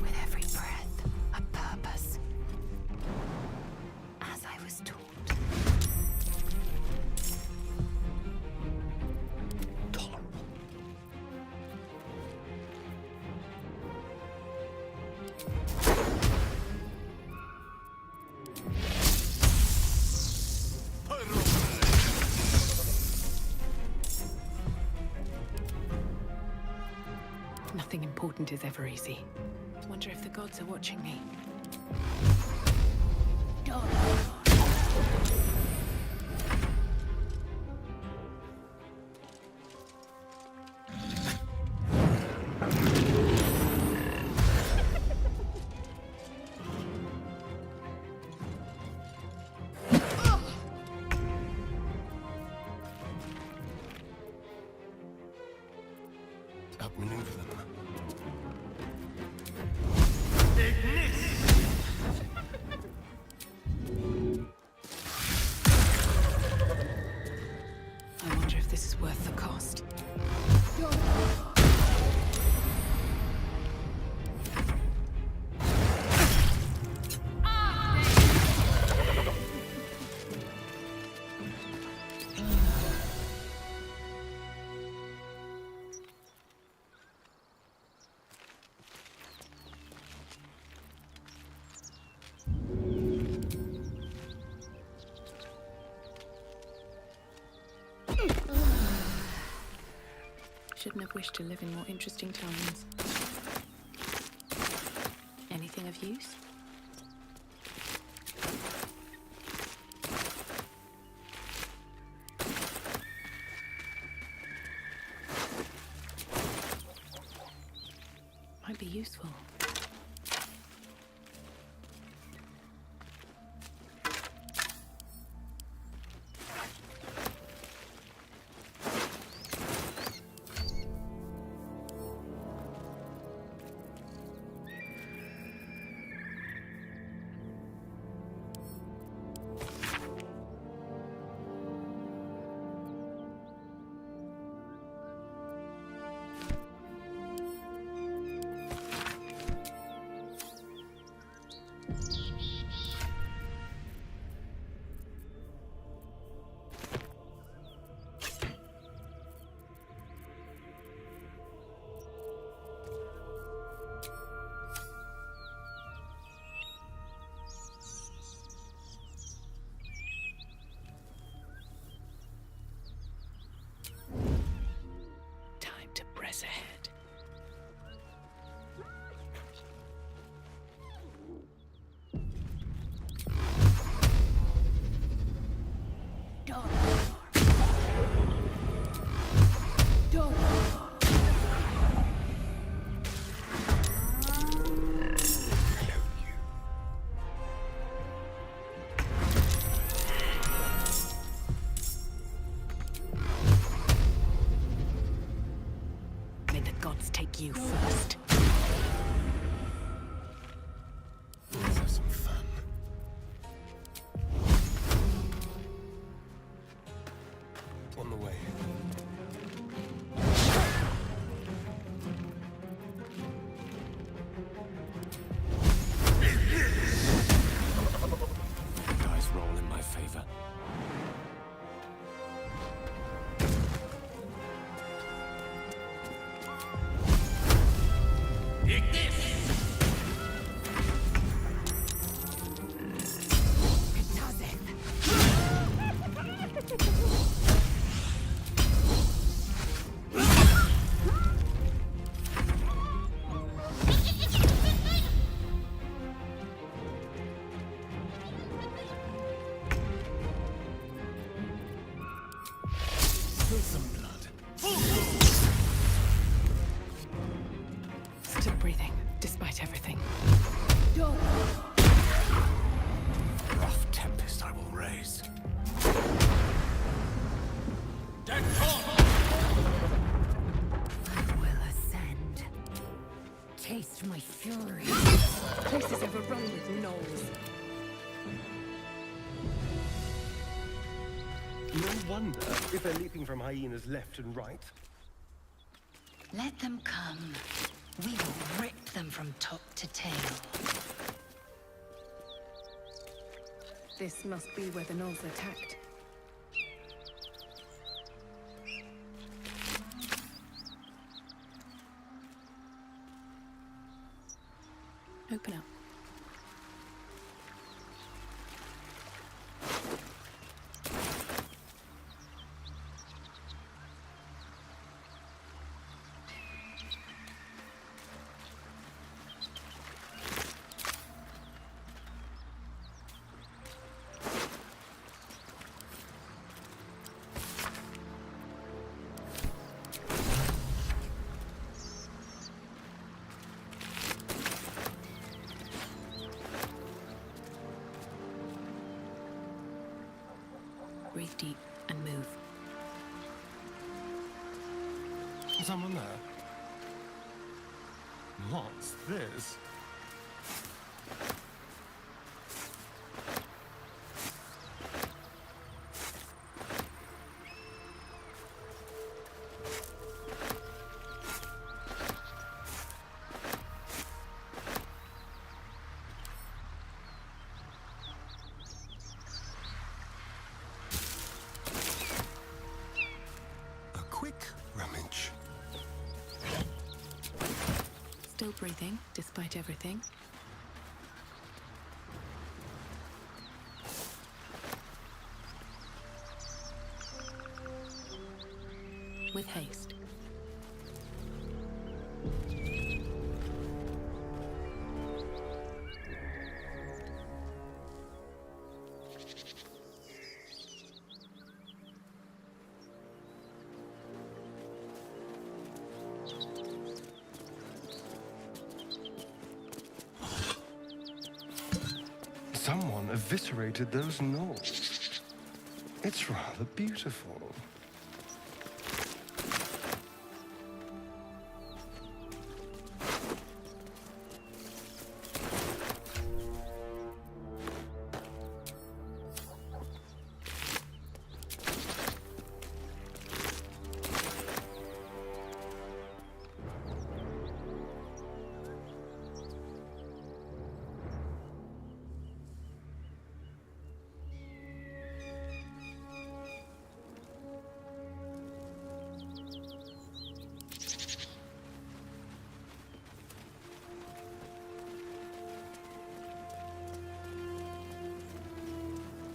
With every breath, a purpose. As I was taught. Tolerable. Nothing important is ever easy. Wonder if the gods are watching me. Outmaneuver them. I wonder if this is worth the cost. Shouldn't have wished to live in more interesting times. Anything of use? Might be useful. Time to press ahead. May the gods take you first. Let's have some fun. On the way. Dice roll in my favor. Spill some blood. Still breathing, despite everything. Rough tempest I will raise. I will ascend. Taste my fury. Place is overrun with gnolls. No wonder if they're leaping from hyenas left and right. Let them come. We will rip them from top to tail. This must be where the gnolls attacked. Open up. Breathe deep and move. Someone there? What's this? Rummage. Still breathing, despite everything. With haste. eviscerated those gnolls. It's rather beautiful.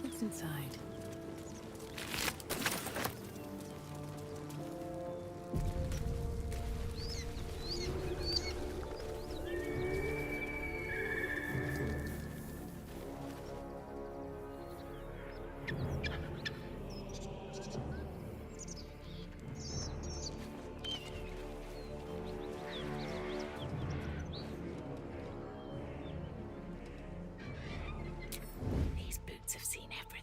What's inside? These boots have seen everything.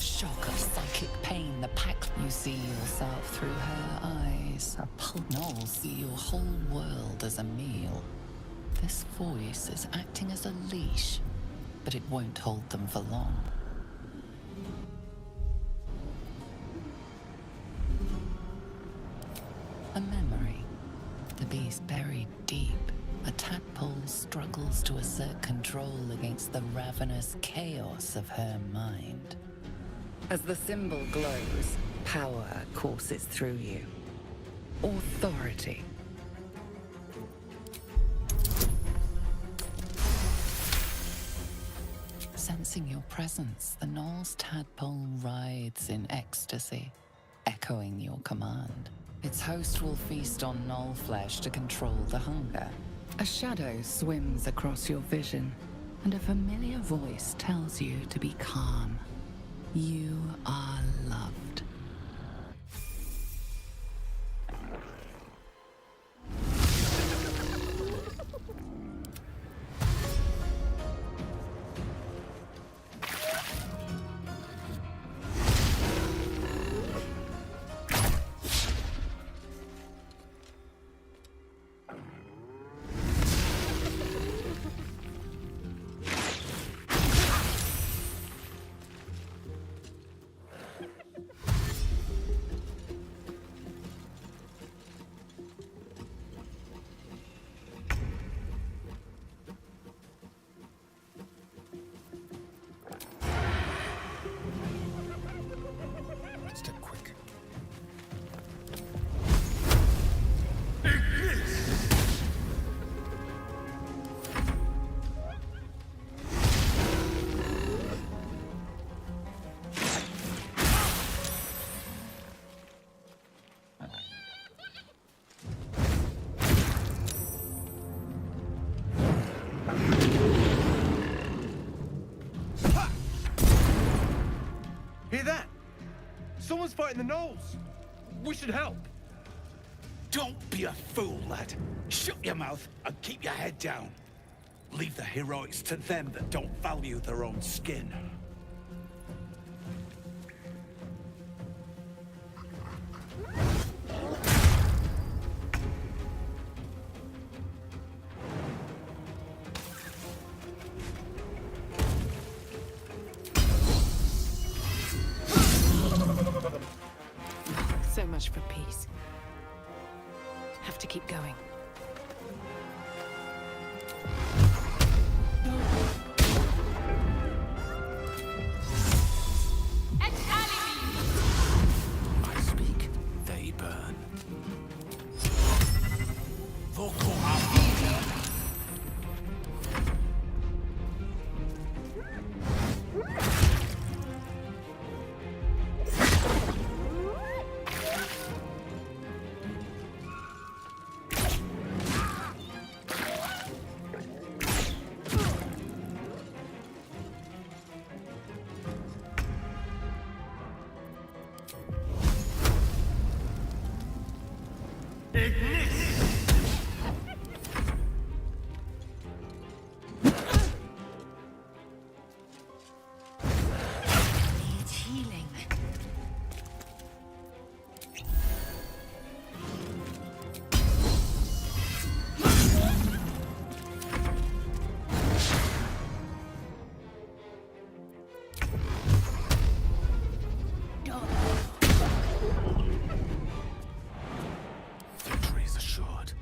Shock of psychic pain, the pack you see yourself through her eyes. A Gnolls see your whole world as a meal. This voice is acting as a leash, but it won't hold them for long. A memory, the beast buried deep. A tadpole struggles to assert control against the ravenous chaos of her mind. As the symbol glows, power courses through you. Authority. Sensing your presence, the Gnoll's tadpole writhes in ecstasy, echoing your command. Its host will feast on Gnoll flesh to control the hunger. A shadow swims across your vision, and a familiar voice tells you to be calm. You are loved. Step quick. Hear that? Someone's fighting the gnolls. We should help. Don't be a fool, lad. Shut your mouth and keep your head down. Leave the heroics to them that don't value their own skin. So much for peace. Have to keep going. I speak, they burn. Vocal Needs healing. Victory is assured.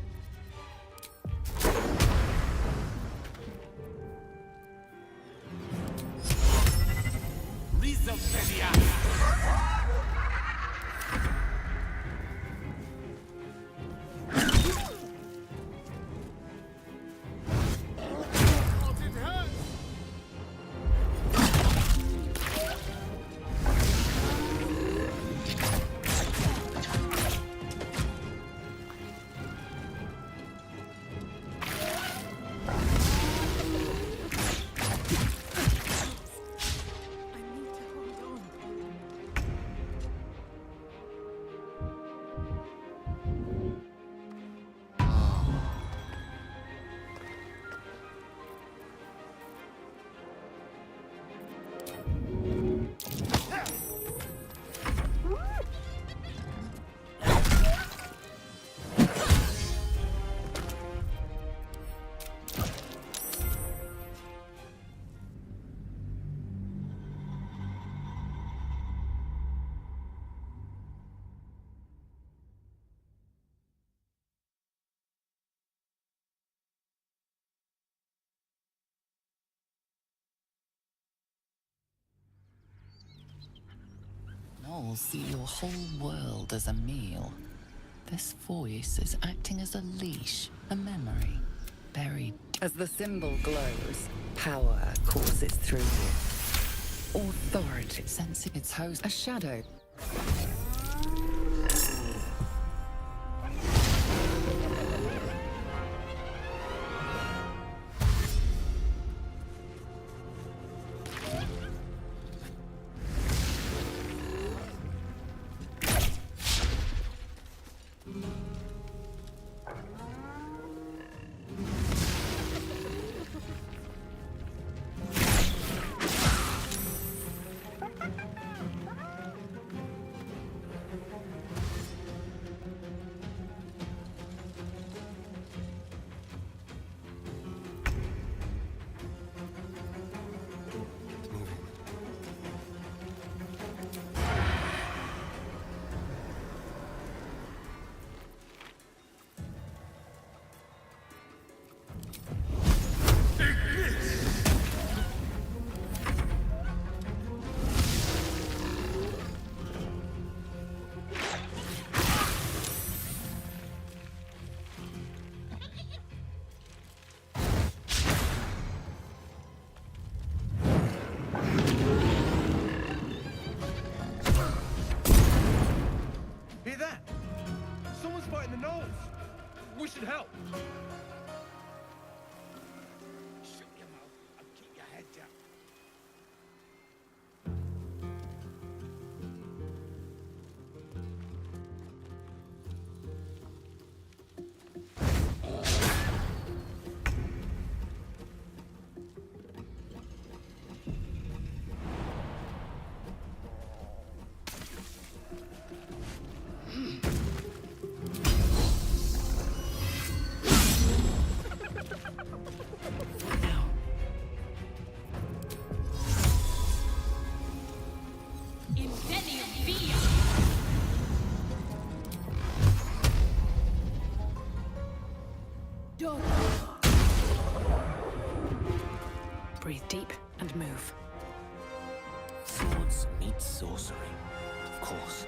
Gnolls see your whole world as a meal. This voice is acting as a leash, a memory, buried. As the symbol glows, power courses through you. Authority. Sensing its host. A shadow. Hear that? Someone's fighting the gnolls. We should help. Shut your mouth and keep your head down. Breathe deep and move. Swords meet sorcery, of course.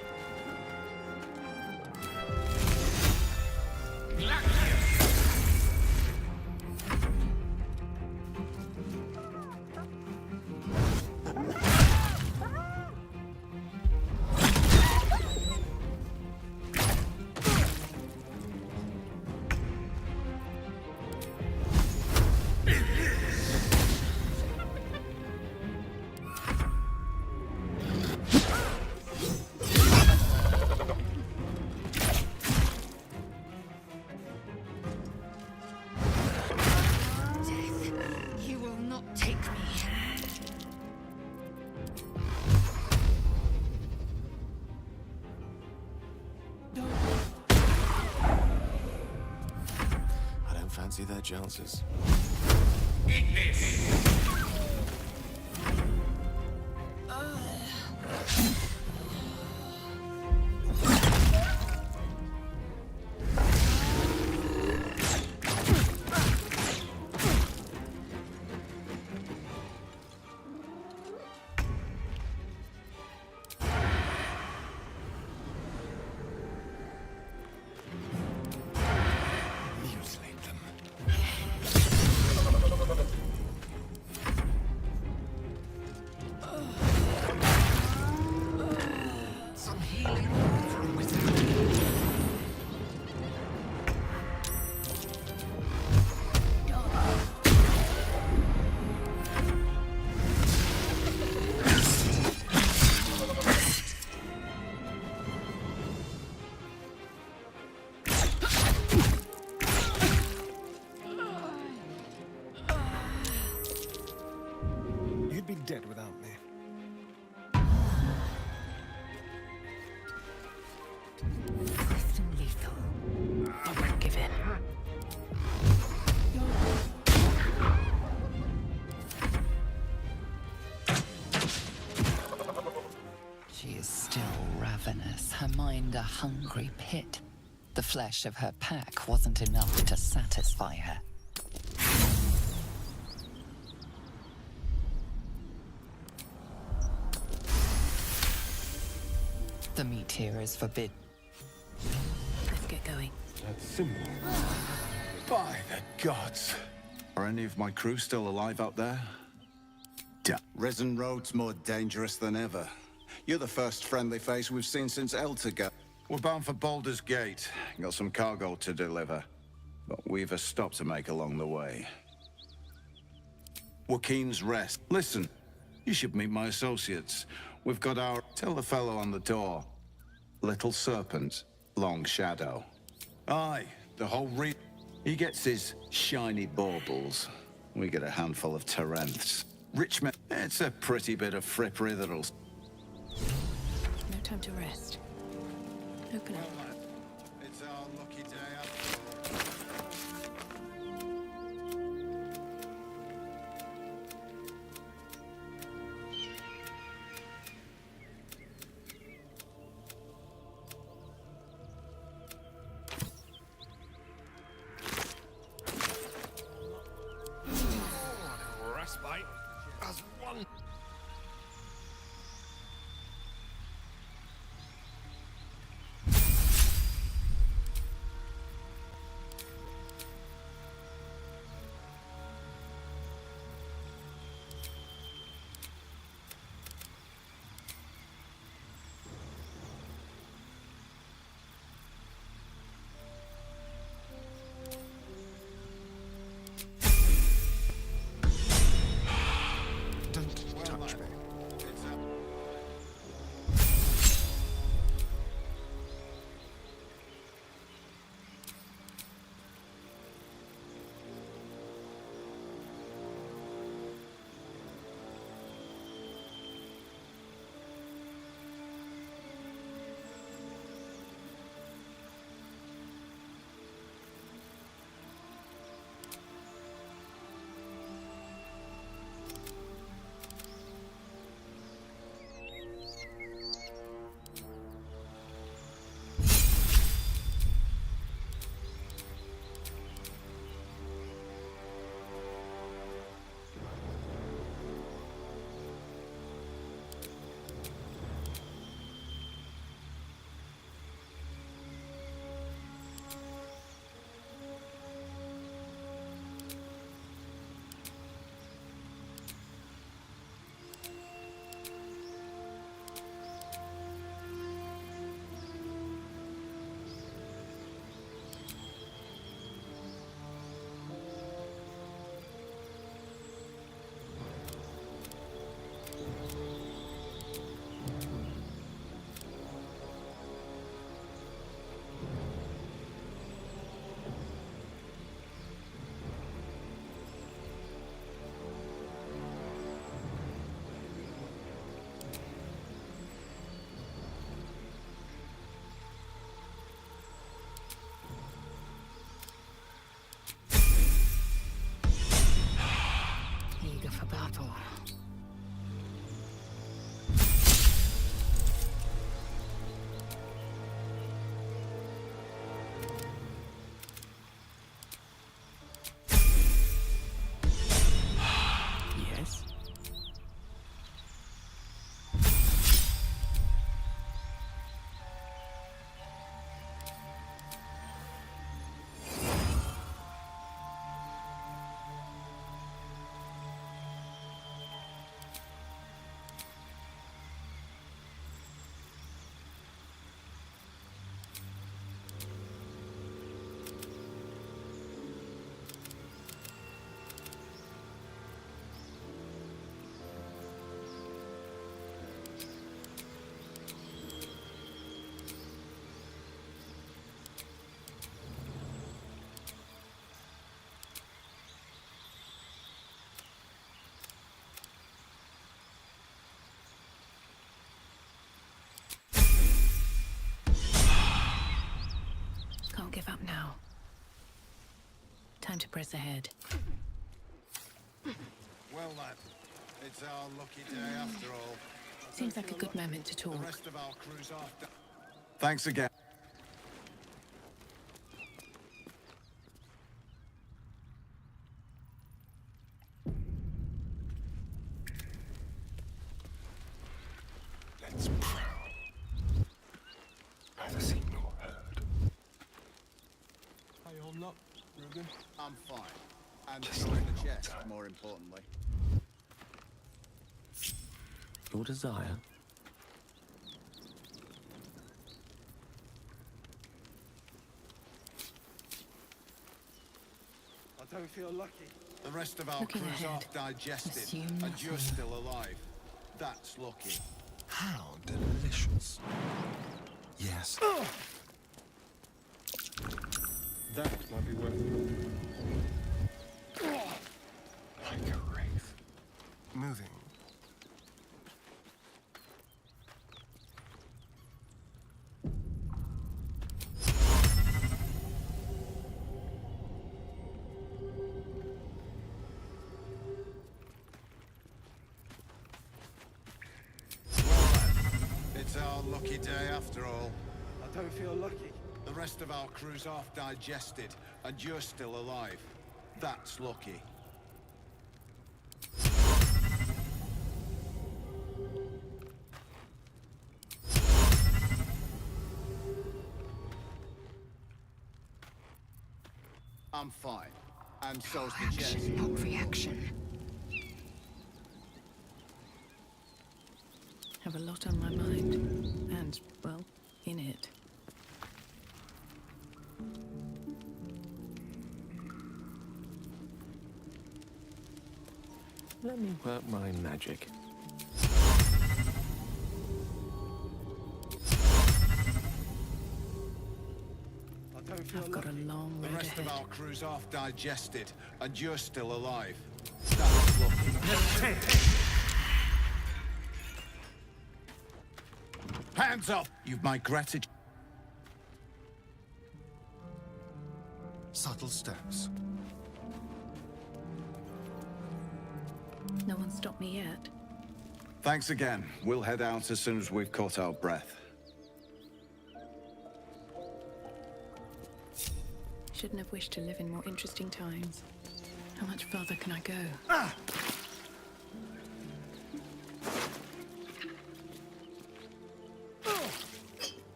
fancy their chances. Eat this! Mutilate them. Some healing for a wizard. You'd be dead without me. Swift and lethal. I won't give in. She is still ravenous, her mind a hungry pit. The flesh of her pack wasn't enough to satisfy her. The meat here is forbidden. Let's get going. That's simple. By the gods! Are any of my crew still alive out there? Risen Road's more dangerous than ever. You're the first friendly face we've seen since Eltiga. We're bound for Baldur's Gate. Got some cargo to deliver. But we've a stop to make along the way. Joaquin's Rest. Listen, you should meet my associates. We've got our... Tell the fellow on the door. Little Serpent, Long Shadow. Aye, the whole He gets his shiny baubles. We get a handful of Terenths. Richmond, it's a pretty bit of frippery that'll... No time to rest. Open up. It's our lucky day. Respite as one. for battle. Yes? Can't give up now. Time to press ahead. Well, lad, it's our lucky day after all. Seems like a good moment to talk. The rest of our crew's after. Thanks again. Let's prowl. Neither seen nor heard. How you holding up, Rugen? I'm fine. And Just in like the all chest, time. more importantly. Your desire? I don't feel lucky. The rest of our Looking crew's ahead. half digested, Assume and nothing. you're still alive. That's lucky. How delicious. Yes. That might be worth it. Like a wraith. Moving. It's our lucky day after all. I don't feel lucky. The rest of our crew's half digested, and you're still alive. That's lucky. I'm fine. And so's the chest. Action, not reaction. Have a lot on my mind. And, well, in it. Let me work my magic. I don't feel I've got a long The road rest ahead. of our crew's half digested, and you're still alive. That's lucky. Hands up! You've my gratitude. Subtle steps. No one stopped me yet. Thanks again. We'll head out as soon as we've caught our breath. Shouldn't have wished to live in more interesting times. How much farther can I go?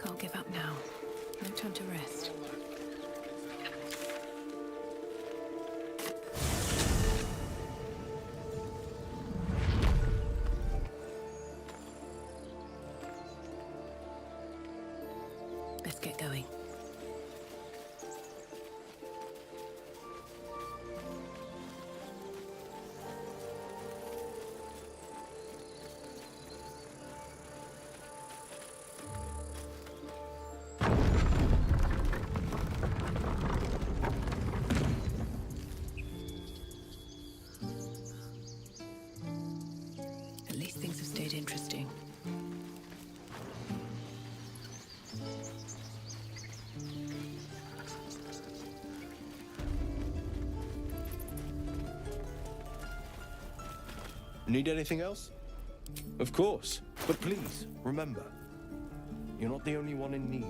Can't give up now. No time to rest. Let's get going. Need anything else? Of course. But please, remember, you're not the only one in need.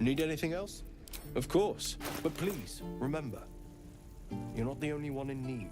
Need anything else? Of course. But please, remember, you're not the only one in need.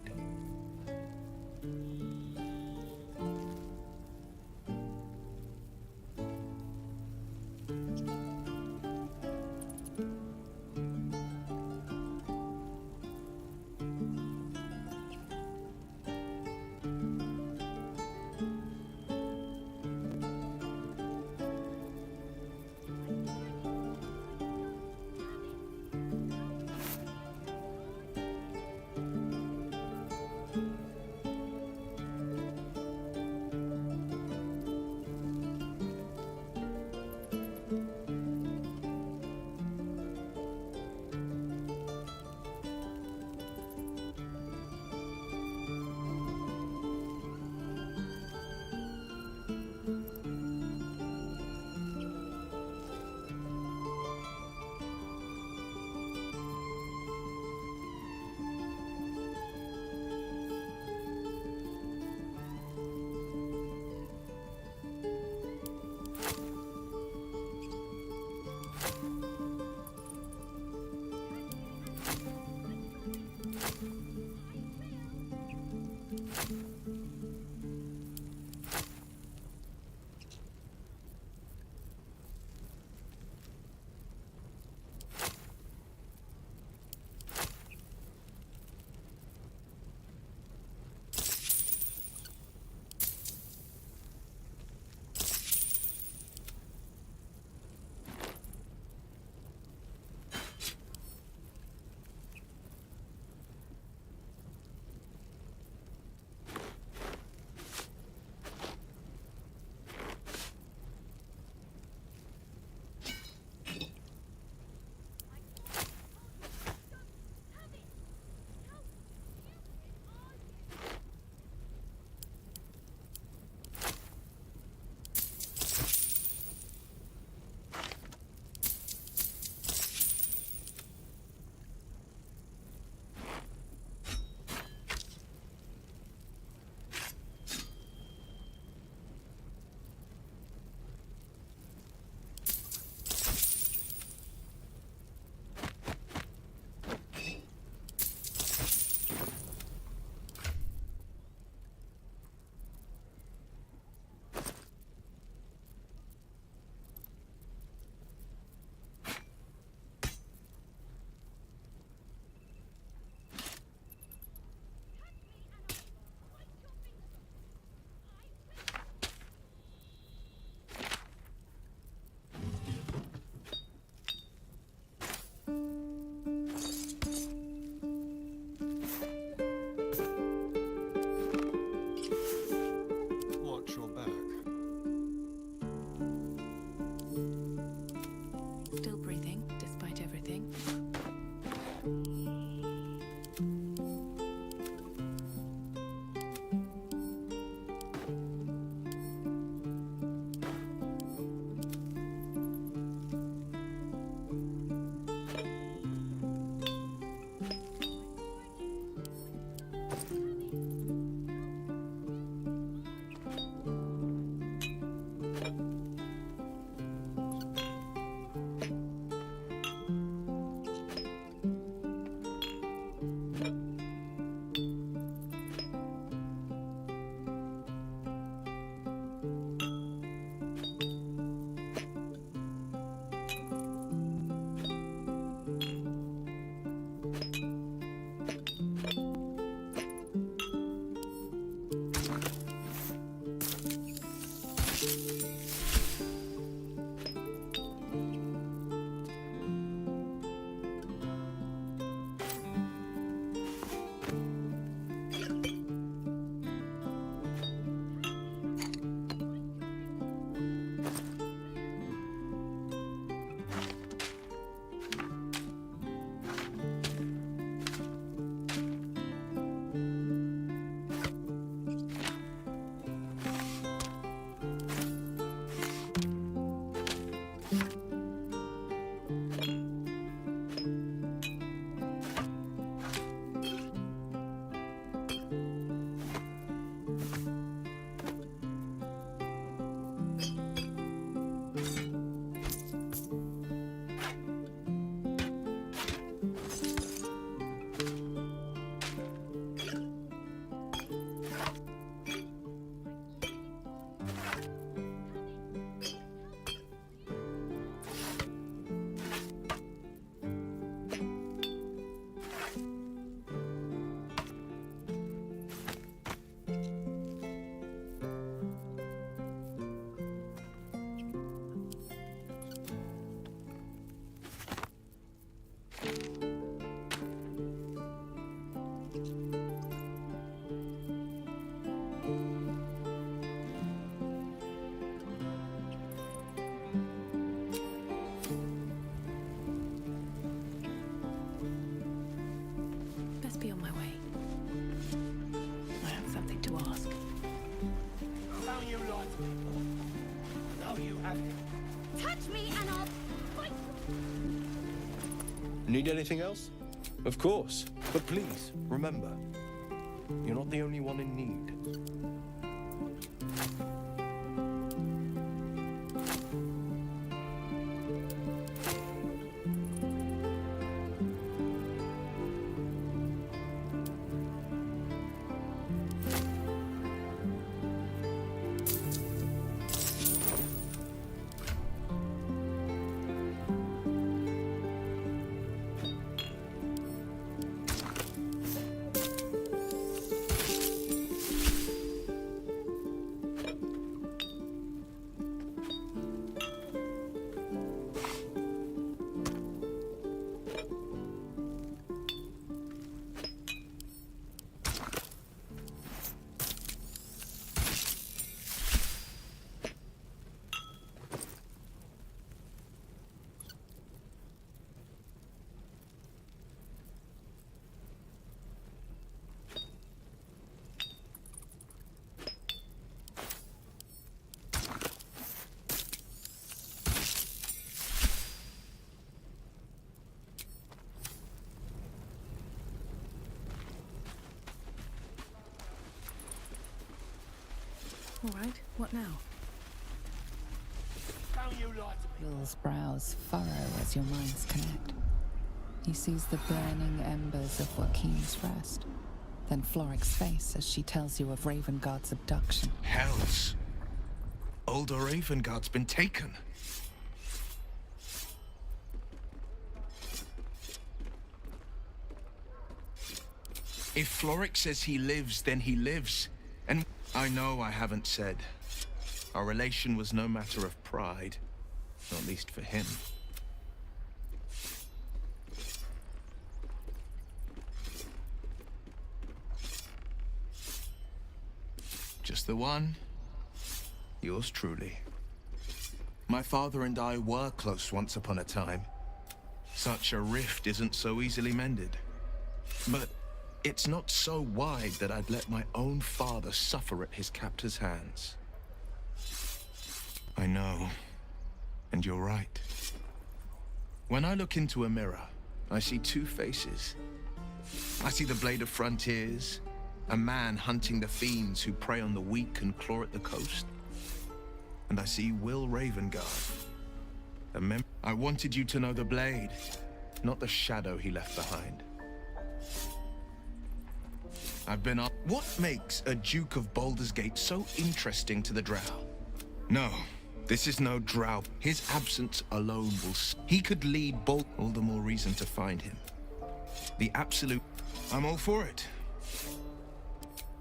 Need anything else? Of course. But please, remember, you're not the only one in need. All right, what now? Will's brows furrow as your minds connect. He sees the burning embers of Joaquin's rest, then Floric's face as she tells you of Ravengard's abduction. Hells! Older Ravengard's been taken. If Floric says he lives, then he lives. And I know I haven't said. Our relation was no matter of pride, not least for him. Just the one, yours truly. My father and I were close once upon a time. Such a rift isn't so easily mended. But it's not so wide that I'd let my own father suffer at his captor's hands. I know, and you're right. When I look into a mirror, I see two faces. I see the Blade of Frontiers, a man hunting the fiends who prey on the weak and claw at the coast. And I see Will Ravengard, I wanted you to know the Blade, not the shadow he left behind. I've been up. What makes a Duke of Baldur's Gate so interesting to the Drow? No, this is no Drow. His absence alone will. He could lead all the more reason to find him. The absolute. I'm all for it.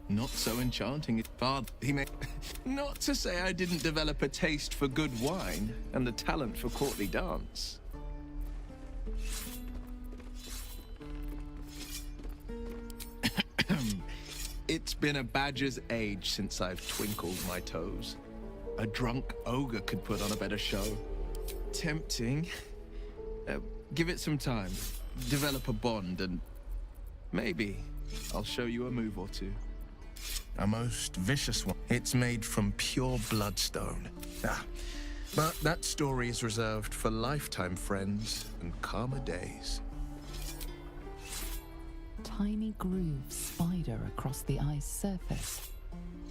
Not so enchanting. He may. Not to say I didn't develop a taste for good wine and the talent for courtly dance. It's been a badger's age since I've twinkled my toes. A drunk ogre could put on a better show. Tempting. Give it some time. Develop a bond and maybe I'll show you a move or two. A most vicious one. It's made from pure bloodstone. But that story is reserved for lifetime friends and calmer days. Tiny grooves spider across the eye's surface.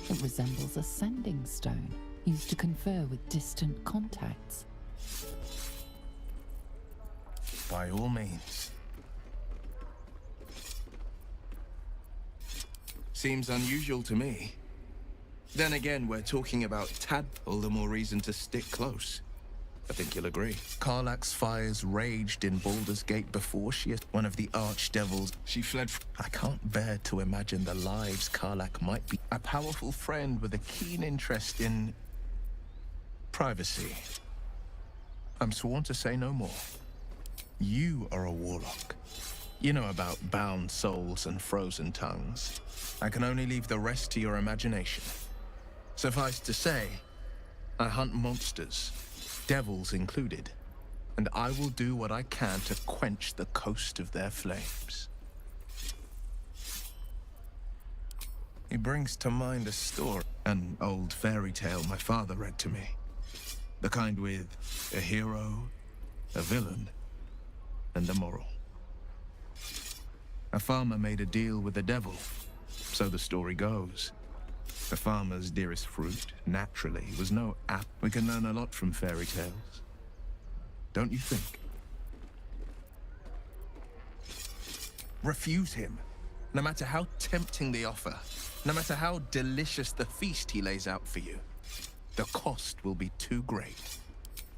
It resembles a sending stone used to confer with distant contacts. By all means. Seems unusual to me. Then again, we're talking about all the more reason to stick close. I think you'll agree. Karlach's fires raged in Baldur's Gate before she is one of the archdevils. She fled. I can't bear to imagine the lives Karlach might be. A powerful friend with a keen interest in privacy. I'm sworn to say no more. You are a warlock. You know about bound souls and frozen tongues. I can only leave the rest to your imagination. Suffice to say, I hunt monsters, devils included, and I will do what I can to quench the coast of their flames. He brings to mind a story, an old fairy tale my father read to me. The kind with a hero, a villain, and a moral. A farmer made a deal with the devil, so the story goes. The farmer's dearest fruit, naturally, was no apple. We can learn a lot from fairy tales. Don't you think? Refuse him, no matter how tempting the offer, no matter how delicious the feast he lays out for you. The cost will be too great.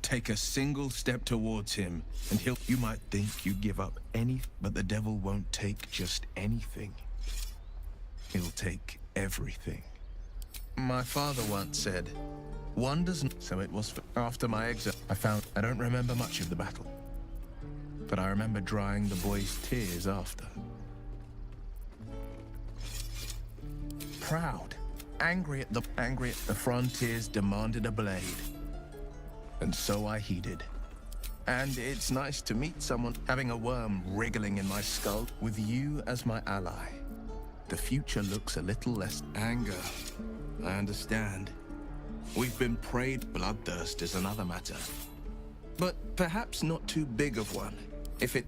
Take a single step towards him, and you might think you give up anything, but the devil won't take just anything. He'll take everything. My father once said, one doesn't... So it was after my exile. I don't remember much of the battle, but I remember drying the boy's tears after. Proud, angry at the frontiers demanded a blade. And so I heeded. And it's nice to meet someone having a worm wriggling in my skull. With you as my ally, the future looks a little less anger. I understand. We've been preyed. Bloodthirst is another matter. But perhaps not too big of one. If it